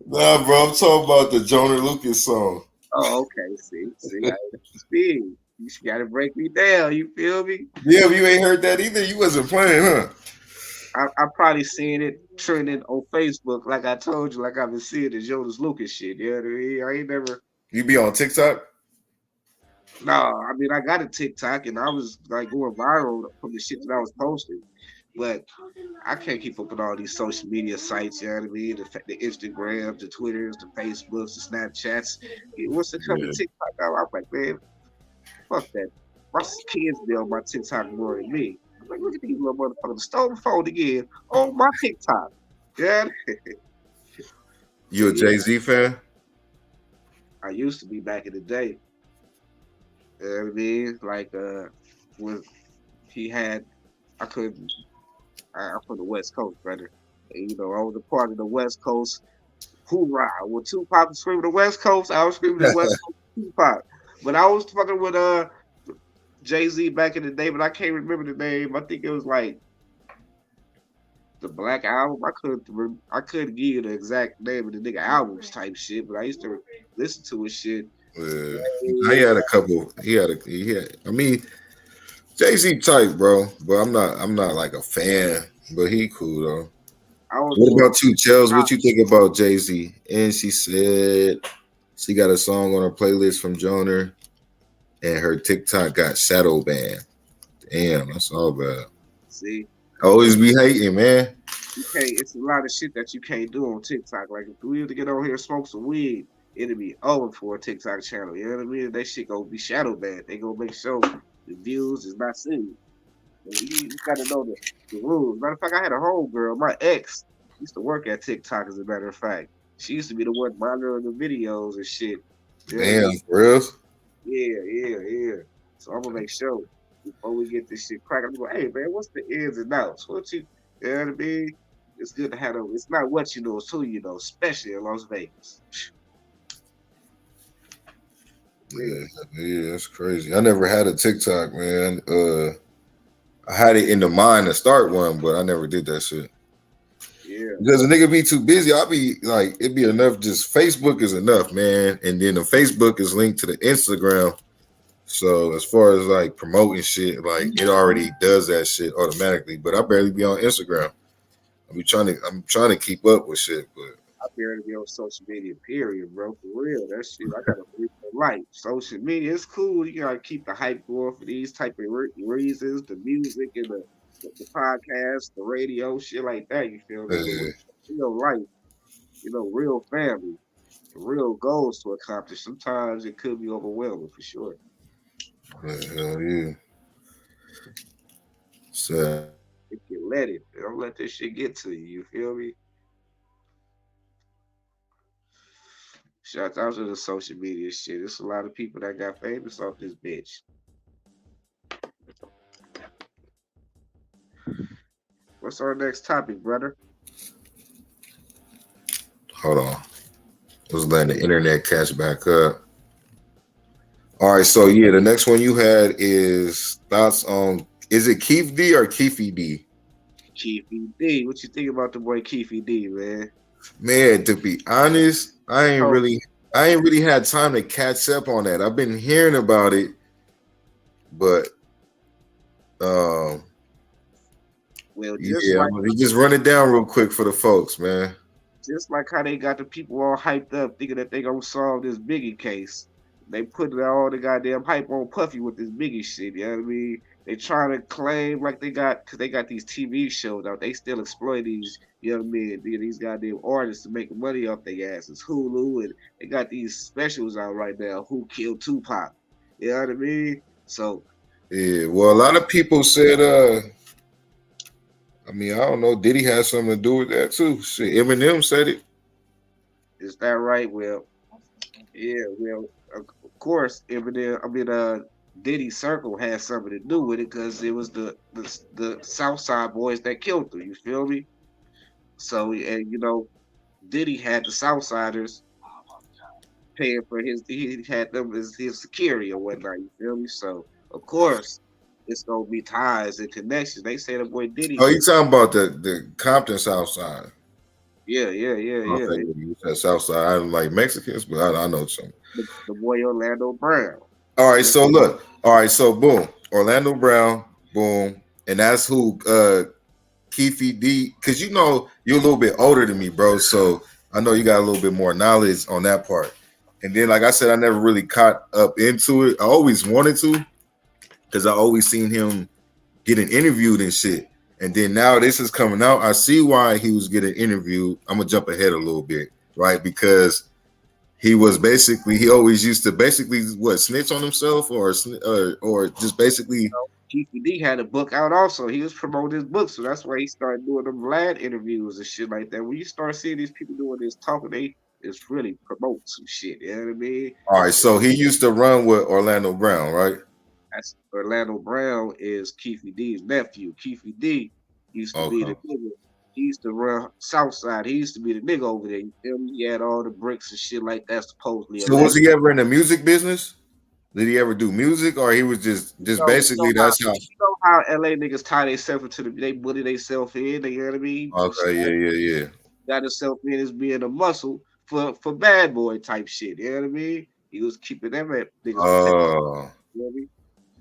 Nah, bro, I'm talking about the Jonah Lucas song. Oh, okay. See, you gotta break me down. You feel me? Yeah, if you ain't heard that either, you wasn't playing, huh? I probably seen it trending on Facebook, like I told you, like I've been seeing the Jonas Lucas shit. You know what I mean? I ain't never. You be on TikTok? No, I mean I got a TikTok and I was like going viral from the shit that I was posting, but I can't keep up with all these social media sites. You know what I mean? The Instagrams, the Twitters, the Facebooks, the Snapchats. Once it comes to TikTok, I'm like, man, fuck that. My kids be on my TikTok more than me. I'm like, look at these little motherfuckers. Stole the phone again on my TikTok. Yeah. You a Jay-Z fan? I used to be back in the day. You know what I mean? Like when he had, I'm from the West Coast, brother. And, I was a part of the West Coast hoorah. When Tupac was screaming the West Coast, I was screaming the West Coast Tupac. But I was fucking with Jay-Z back in the day, but I can't remember the name. I think it was like the Black Album. I couldn't give you the exact name of the nigga albums type shit, but I used to listen to his shit. Yeah. He had a couple. I mean, Jay-Z type, bro. But I'm not like a fan. But he cool though. What about you, Chels? What you think about Jay-Z? And she said she got a song on her playlist from Jonah, and her TikTok got shadow banned. Damn, that's all bad. See, always be hating, man. You can't. It's a lot of shit that you can't do on TikTok. Like if we were to get on here and smoke some weed, it'd be over for a TikTok channel. You know what I mean? That shit gonna be shadow banned. They gonna make sure the views is not seen. You gotta know the rules. Matter of fact, I had a homegirl, my ex, used to work at TikTok, as a matter of fact. She used to be the one monitoring the videos and shit. Damn, for real? Yeah. So I'm gonna make sure before we get this shit cracking, I'm going, hey man, what's the ins and outs? You know what I mean? It's good to have it's not what you know, it's who you know, especially in Las Vegas. Yeah, that's crazy. I never had a TikTok, man. I had it in the mind to start one, but I never did that shit. Yeah. Because a nigga be too busy. I'll be like, it'd be enough. Just Facebook is enough, man. And then the Facebook is linked to the Instagram. So as far as like promoting shit, like it already does that shit automatically. But I barely be on Instagram. I'm trying to keep up with shit, but I barely be on social media, period, bro. For real. That shit, I gotta live my life. Social media, it's cool. You gotta keep the hype going for these type of reasons, the music and the podcast, the radio, shit like that. You feel me? Real life, real family, real goals to accomplish. Sometimes it could be overwhelming for sure. Hell yeah. So if you let it, don't let this shit get to you. You feel me? Shout out to the social media shit. There's a lot of people that got famous off this bitch. What's our next topic, brother? Hold on. Let's letting the internet catch back up. All right, so yeah, the next one you had is thoughts on, is it Keith D or Keefy D? Keefy D. What you think about the boy Keefy D, man? Man, to be honest, I ain't really had time to catch up on that. I've been hearing about it, but well, just run it down real quick for the folks, man. Just like how they got the people all hyped up thinking that they gonna solve this Biggie case. They put all the goddamn hype on Puffy with this Biggie shit. You know what I mean? They trying to claim like because they got these TV shows out. They still exploit these, you know what I mean? These goddamn artists to make money off their asses. Hulu, and they got these specials out right now. Who Killed Tupac? You know what I mean? So yeah, well, a lot of people said, I mean, I don't know, Diddy had something to do with that too. Shit, Eminem said it. Is that right? Well, yeah, well, of course, Eminem, Diddy Circle had something to do with it because it was the Southside boys that killed him. You feel me? So, and Diddy had the Southsiders paying for he had them as his security or whatnot. You feel me? So, of course, it's gonna be ties and connections. They say the boy Diddy. Oh, you talking about the Compton Southside? Yeah. You said Southside. I don't like Mexicans, but I know some. The boy Orlando Brown. All right, so look. All right, so boom, Orlando Brown, boom, and that's who Keefy D. Because you're a little bit older than me, bro. So I know you got a little bit more knowledge on that part. And then, like I said, I never really caught up into it. I always wanted to, because I always seen him getting interviewed and shit. And then now this is coming out. I see why he was getting interviewed. I'm gonna jump ahead a little bit, right? Because he always used to snitch on himself or just basically. Keefy D had a book out also. He was promoting his book, so that's why he started doing them Vlad interviews and shit like that. When you start seeing these people doing this talking, it's really promote some shit. You know what I mean? All right, so he used to run with Orlando Brown, right? That's Orlando Brown is Keefy D's nephew. Keefy D used to be the nigga. He used to run Southside. He used to be the nigga over there. You feel me? He had all the bricks and shit like that supposedly. So was he ever in the music business? Did he ever do music, or he was just basically that's how? You know how LA niggas tie themselves into they bully themselves in. You know what I mean? Okay, yeah. Got himself in as being a muscle for bad boy type shit. You know what I mean? He was keeping them at niggas. Oh. You know what I mean?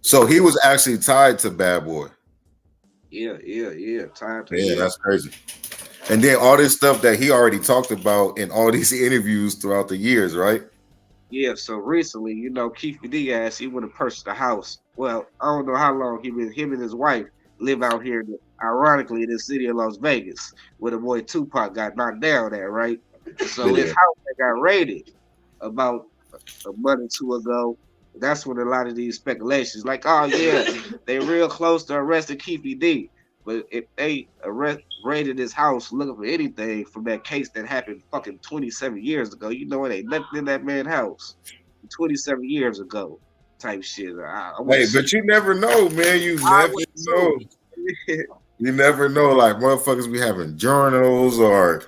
So he was actually tied to Bad Boy. Yeah. Tied to that's crazy. And then all this stuff that he already talked about in all these interviews throughout the years, right? Yeah, so recently, Keefy D asked he would have purchased a house. Well, I don't know how long him and his wife live out here, ironically, in the city of Las Vegas, where the boy Tupac got knocked down at, right? So his house that got raided about a month or two ago. That's when a lot of these speculations, like, oh yeah, they real close to arresting Keefy D. But if they raided his house looking for anything from that case that happened fucking 27 years ago, it ain't nothing in that man's house. 27 years ago, type shit. But you never know, man. You never know. You never know. Like motherfuckers be having journals or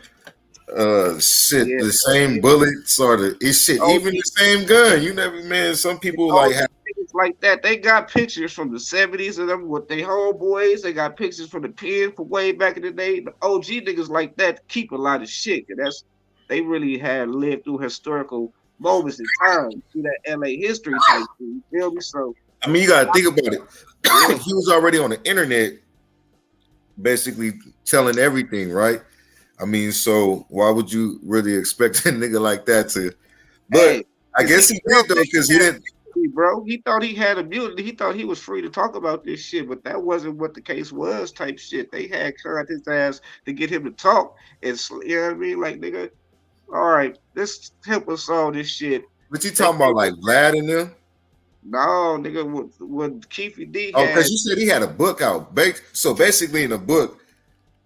Shit, Yeah, the same bullets or even the same gun. You never, man. Some people like have niggas like that. They got pictures from the 70s of them with their homeboys. They got pictures from the pen from way back in the day. The OG niggas like that keep a lot of shit. And they really had lived through historical moments in time through that LA history type thing. You feel me? So I mean, you gotta think about it. He was already on the internet, basically telling everything, right? I mean, so why would you really expect a nigga like that to? But I guess he did though, because he didn't. Bro, he thought he had immunity. He thought he was free to talk about this shit, but that wasn't what the case was. Type shit. They had cut his ass to get him to talk, and you know what I mean, like nigga. All right, let's help us solve this shit. But you talking about like Vlad and them? No, nigga, what Keefy D Oh, had. because you said he had a book out. So basically, in the book,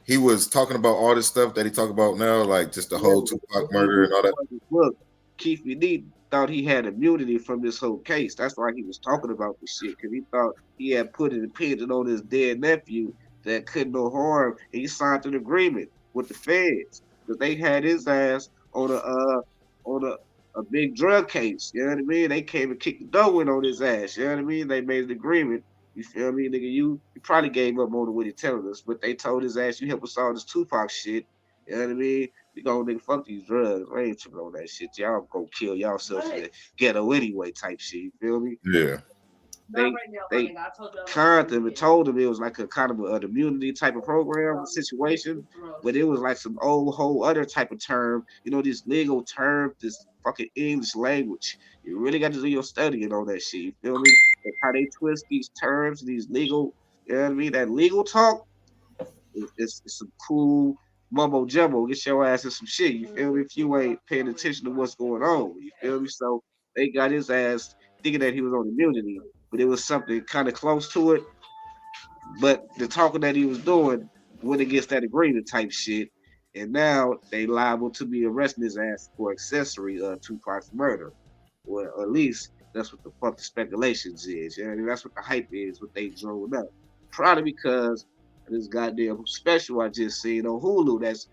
he was talking about all this stuff that he talk about now, like just the whole Tupac murder and all that. Look, Keefy D thought he had immunity from this whole case. That's why he was talking about this shit, because he thought he had put an opinion on his dead nephew that could no harm, and he signed an agreement with the feds because they had his ass on a big drug case. You know what I mean? They came and kicked the door in on his ass. You know what I mean? They made an agreement. You feel me, nigga? You probably gave up more than what he telling us, but they told his ass, you help us solve this Tupac shit. You know what I mean? We gonna nigga fuck these drugs. I ain't tripping on that shit. Y'all gonna kill yourselves in the ghetto anyway, type shit. You feel me? Yeah. They conned him and told him it was like a kind of an immunity type of program situation, but it was like some whole other type of term. You know, this legal term, this fucking English language. You really got to do your studying on that shit. You feel me? Like how they twist these terms, these legal. You know what I mean? That legal talk. It's some cool mumbo jumbo. Get your ass in some shit. You feel me? If you ain't paying attention to what's going on, you feel me? So they got his ass thinking that he was on immunity, but it was something kind of close to it. But the talking that he was doing went against that agreement type shit. And now they liable to be arresting his ass for accessory to Tupac's murder. Or at least that's what the fuck the speculations is. You know? That's what the hype is, what they drove up. Probably because this goddamn special I just seen on Hulu that's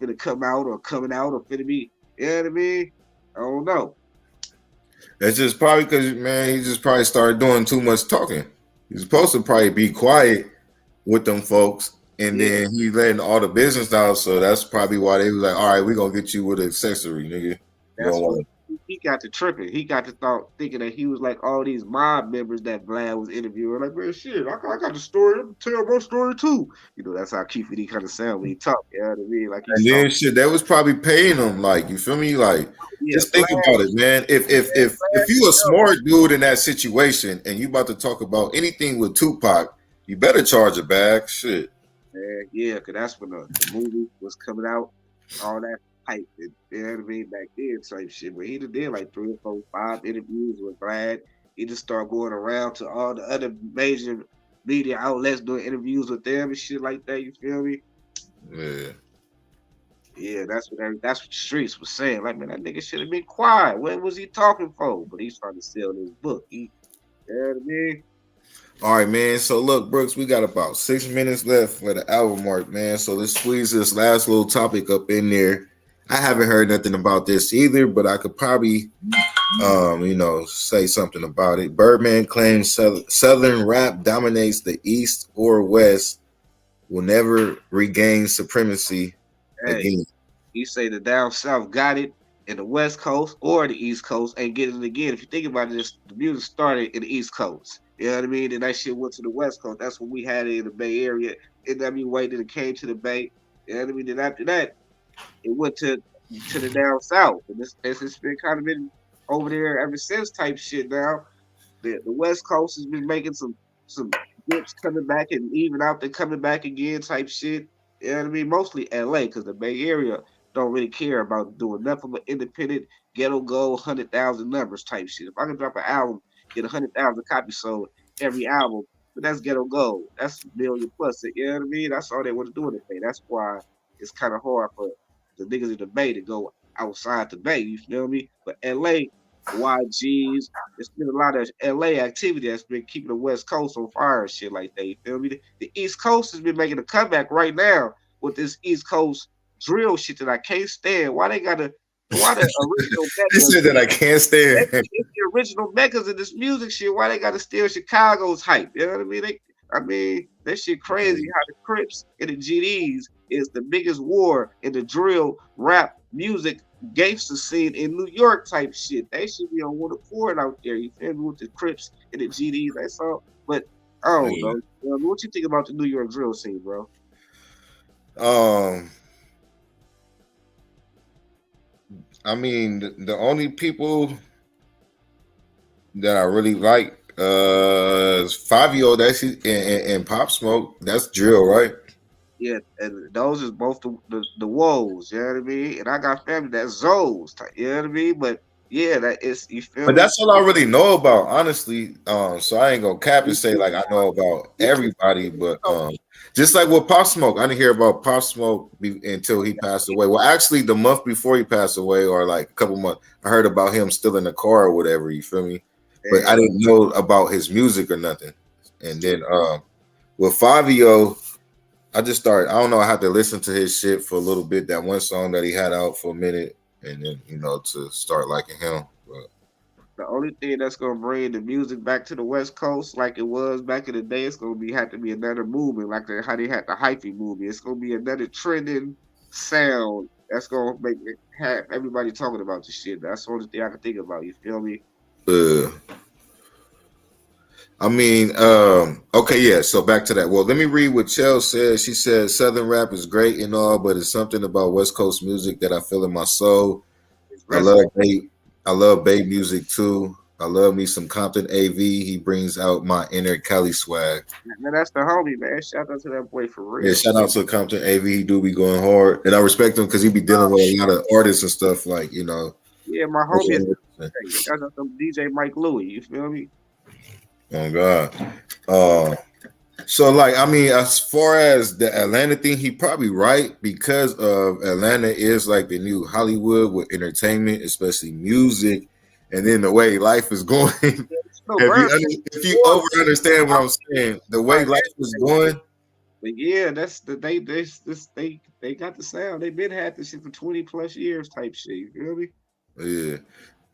gonna come out or coming out or finna be, you know what I mean? I don't know. That's just probably because, man, he just probably started doing too much talking. He's supposed to probably be quiet with them folks, and then he letting all the business out. So that's probably why they was like, all right, we're gonna get you with an accessory, nigga. That's what he got to tripping. He got to thinking that he was like all these mob members that Vlad was interviewing. Like, man, shit, I got the story. I'm tell my story too. You know, that's how Keefy D kind of sound when he talk. You know what I mean? Like, and then shit, that was probably paying him. Like, you feel me? Like, just think about it, man. If you a smart dude in that situation and you about to talk about anything with Tupac, you better charge a bag. Shit. Yeah, because that's when the movie was coming out. All that hype, you know what I mean, back then type shit. But he did like 3 or 4, 5 interviews with Vlad. He just started going around to all the other major media outlets doing interviews with them and shit like that. You feel me? Yeah, that's what the streets was saying. Like, man, that nigga should have been quiet. What was he talking for? But he's trying to sell his book. You know what I mean? All right, man. So look, Brooks, we got about 6 minutes left for the hour mark, man. So let's squeeze this last little topic up in there. I haven't heard nothing about this either, but I could probably, say something about it. Birdman claims Southern rap dominates the East or West, will never regain supremacy again. You say the down south got it, and the West Coast or the East Coast ain't getting it again. If you think about it, the music started in the East Coast. You know what I mean? And that shit went to the West Coast. That's when we had it in the Bay Area. NWA then it came to the Bay. You know what I mean? Then after that, it went to the down south. And it's been kind of been over there ever since type shit now. The West Coast has been making some dips coming back and even out there coming back again type shit. You know what I mean? Mostly LA, because the Bay Area don't really care about doing nothing but independent ghetto gold 100,000 numbers type shit. If I can drop an album, get 100,000 copies sold every album, but that's ghetto gold. That's $1 million plus. You know what I mean? That's all they want to do in the Bay. That's why it's kind of hard for the niggas in the Bay to go outside the Bay. You feel me? But LA, YGs, there's been a lot of LA activity that's been keeping the West Coast on fire and shit like that. You feel me? The East Coast has been making a comeback right now with this East Coast drill shit that I can't stand. Why the original He Meccas? said that I can't stand. It's the original Meccas in this music shit. Why they gotta steal Chicago's hype? You know what I mean? That shit crazy how the Crips and the GDs is the biggest war in the drill rap music gangster scene in New York type shit. They should be on one accord out there. You feel me? With the Crips and the GDs. That's all. But I don't know. What you think about the New York drill scene, bro? I mean, the only people that I really like is Fabio, that's and Pop Smoke. That's drill, right? Yeah, and those is both the woes, you know what I mean? And I got family that's Zoes, you know what I mean? But yeah, that is, you feel But me? that's all I really know about, honestly. So I ain't gonna cap and say like I know about everybody, but just like with Pop Smoke, I didn't hear about Pop Smoke until he passed away. Well, actually, the month before he passed away, or like a couple months, I heard about him still in the car or whatever. You feel me? But I didn't know about his music or nothing. And then with Fabio, I don't know, I had to listen to his shit for a little bit, that one song that he had out for a minute, and then, to start liking him. But the only thing that's gonna bring the music back to the West Coast like it was back in the day, it's gonna have to be another movement, like how they had the hyphy movie. It's gonna be another trending sound that's gonna have everybody talking about the shit. That's the only thing I can think about. You feel me? I mean, okay, yeah. So back to that. Well, let me read what Chell says. She says Southern rap is great and all, but it's something about West Coast music that I feel in my soul. I love Bay music too. I love me some Compton AV. He brings out my inner Cali swag. Man, that's the homie, man. Shout out to that boy for real. Yeah, shout out to Compton AV. He do be going hard, and I respect him because he be dealing with a lot of artists and stuff. Like, Yeah, my homie is shout out to DJ Mike Louie. You feel me? Oh God. So like, I mean, as far as the Atlanta thing, he probably right, because of Atlanta is like the new Hollywood with entertainment, especially music, and then the way life is going. If you over understand what I'm saying, the way life is going. But yeah, that's they got the sound. They've been had this shit for 20 plus years type shit. You feel me? Yeah.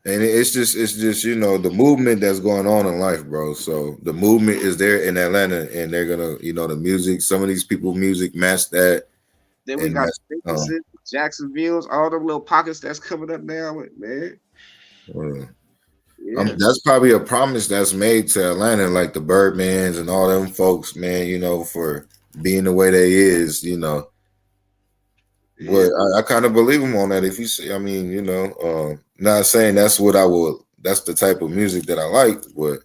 And it's just the movement that's going on in life, bro. So the movement is there in Atlanta, and they're gonna, the music. Some of these people' music match that. Then we got Jacksonville's, all them little pockets that's coming up now, man. That's probably a promise that's made to Atlanta, like the Birdmans and all them folks, man. For being the way they is, But I kind of believe him on that. If you say, I mean, not saying that's what that's the type of music that I like, but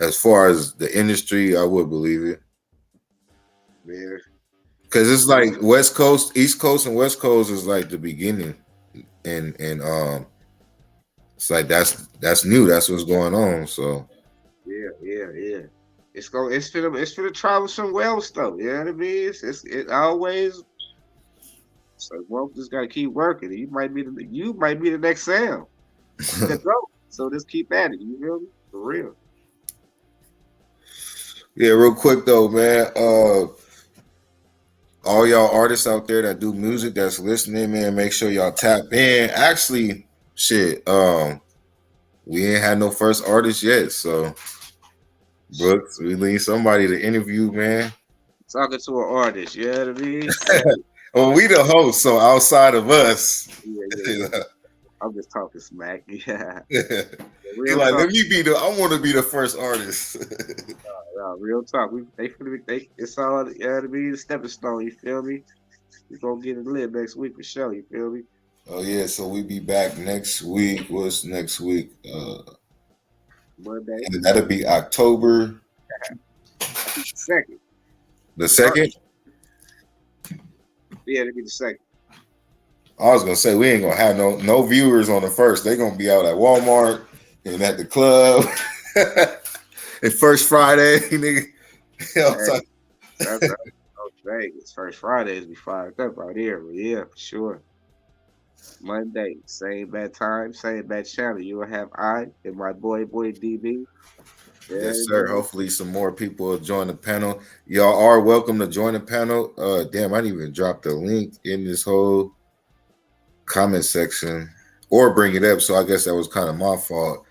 as far as the industry, I would believe it. Yeah. Because it's like West Coast, East Coast, and West Coast is like the beginning. And it's like that's new. That's what's going on. So yeah. It's gonna travel somewhere else though. You know what I mean? It always. So just gotta keep working. You might be the next sound. So just keep at it. You feel me? For real. Yeah, real quick though, man. All y'all artists out there that do music, that's listening, man, make sure y'all tap in. Actually, shit, we ain't had no first artist yet, so Brooks, we need somebody to interview, man. Talking to an artist, you know what I mean? Well, we the host, so outside of us, yeah. I'm just talking smack. Yeah. You're like, let me I want to be the first artist. Real talk. It's all, you know what I mean? The stepping stone, you feel me? We're gonna get it lit next week for sure, you feel me? Oh yeah, so we be back next week. What's next week? Monday. And that'll be October 2nd. The 2nd? Yeah, it'll be the 2nd. I was gonna say we ain't gonna have no viewers on the 1st. They're gonna be out at Walmart and at the club. And First Friday, nigga. That's Vegas. First Fridays be fired up out here. But yeah, for sure. Monday, same bad time, same bad channel. You will have I and my boy DB. Yes, sir. Hopefully some more people will join the panel. Y'all are welcome to join the panel. Damn, I didn't even drop the link in this whole comment section or bring it up. So I guess that was kind of my fault.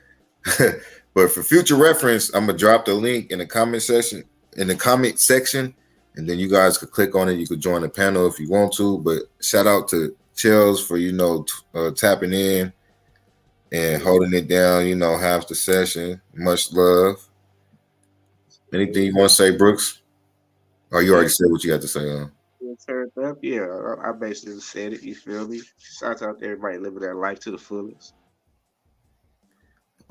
But for future reference, I'm gonna drop the link in the comment section, and then you guys could click on it. You could join the panel if you want to. But shout out to Chels for tapping in and holding it down, half the session. Much love. Anything you want to say, Brooks? Or you already said what you had to say on? Turned up, yeah. I basically said it. You feel me? Shout out to everybody living that life to the fullest.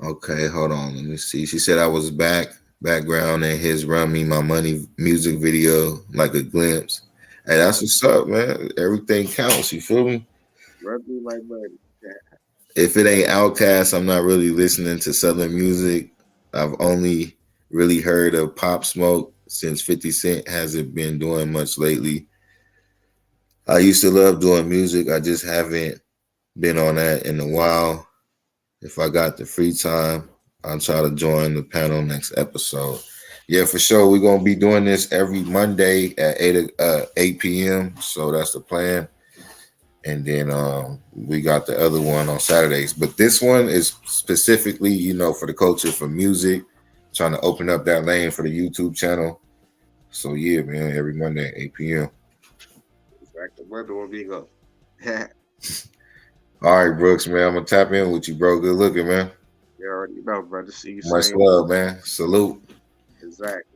Okay, hold on. Let me see. She said I was background in his Run Me My Money music video, like a glimpse. Hey, that's what's up, man. Everything counts. You feel me? Run Me My Money. If it ain't Outkast, I'm not really listening to Southern music. I've only really heard of Pop Smoke since 50 Cent hasn't been doing much lately. I used to love doing music. I just haven't been on that in a while. If I got the free time, I'll try to join the panel next episode. Yeah, for sure. We're going to be doing this every Monday at 8 p.m. So that's the plan. And then we got the other one on Saturdays. But this one is specifically, for the culture, for music, trying to open up that lane for the YouTube channel. So, yeah, man, every Monday at 8 p.m. Exactly. Monday will be go. All right, Brooks, man. I'm going to tap in with you, bro. Good looking, man. You already know, brother. See you Much soon. love, man. Salute. Exactly.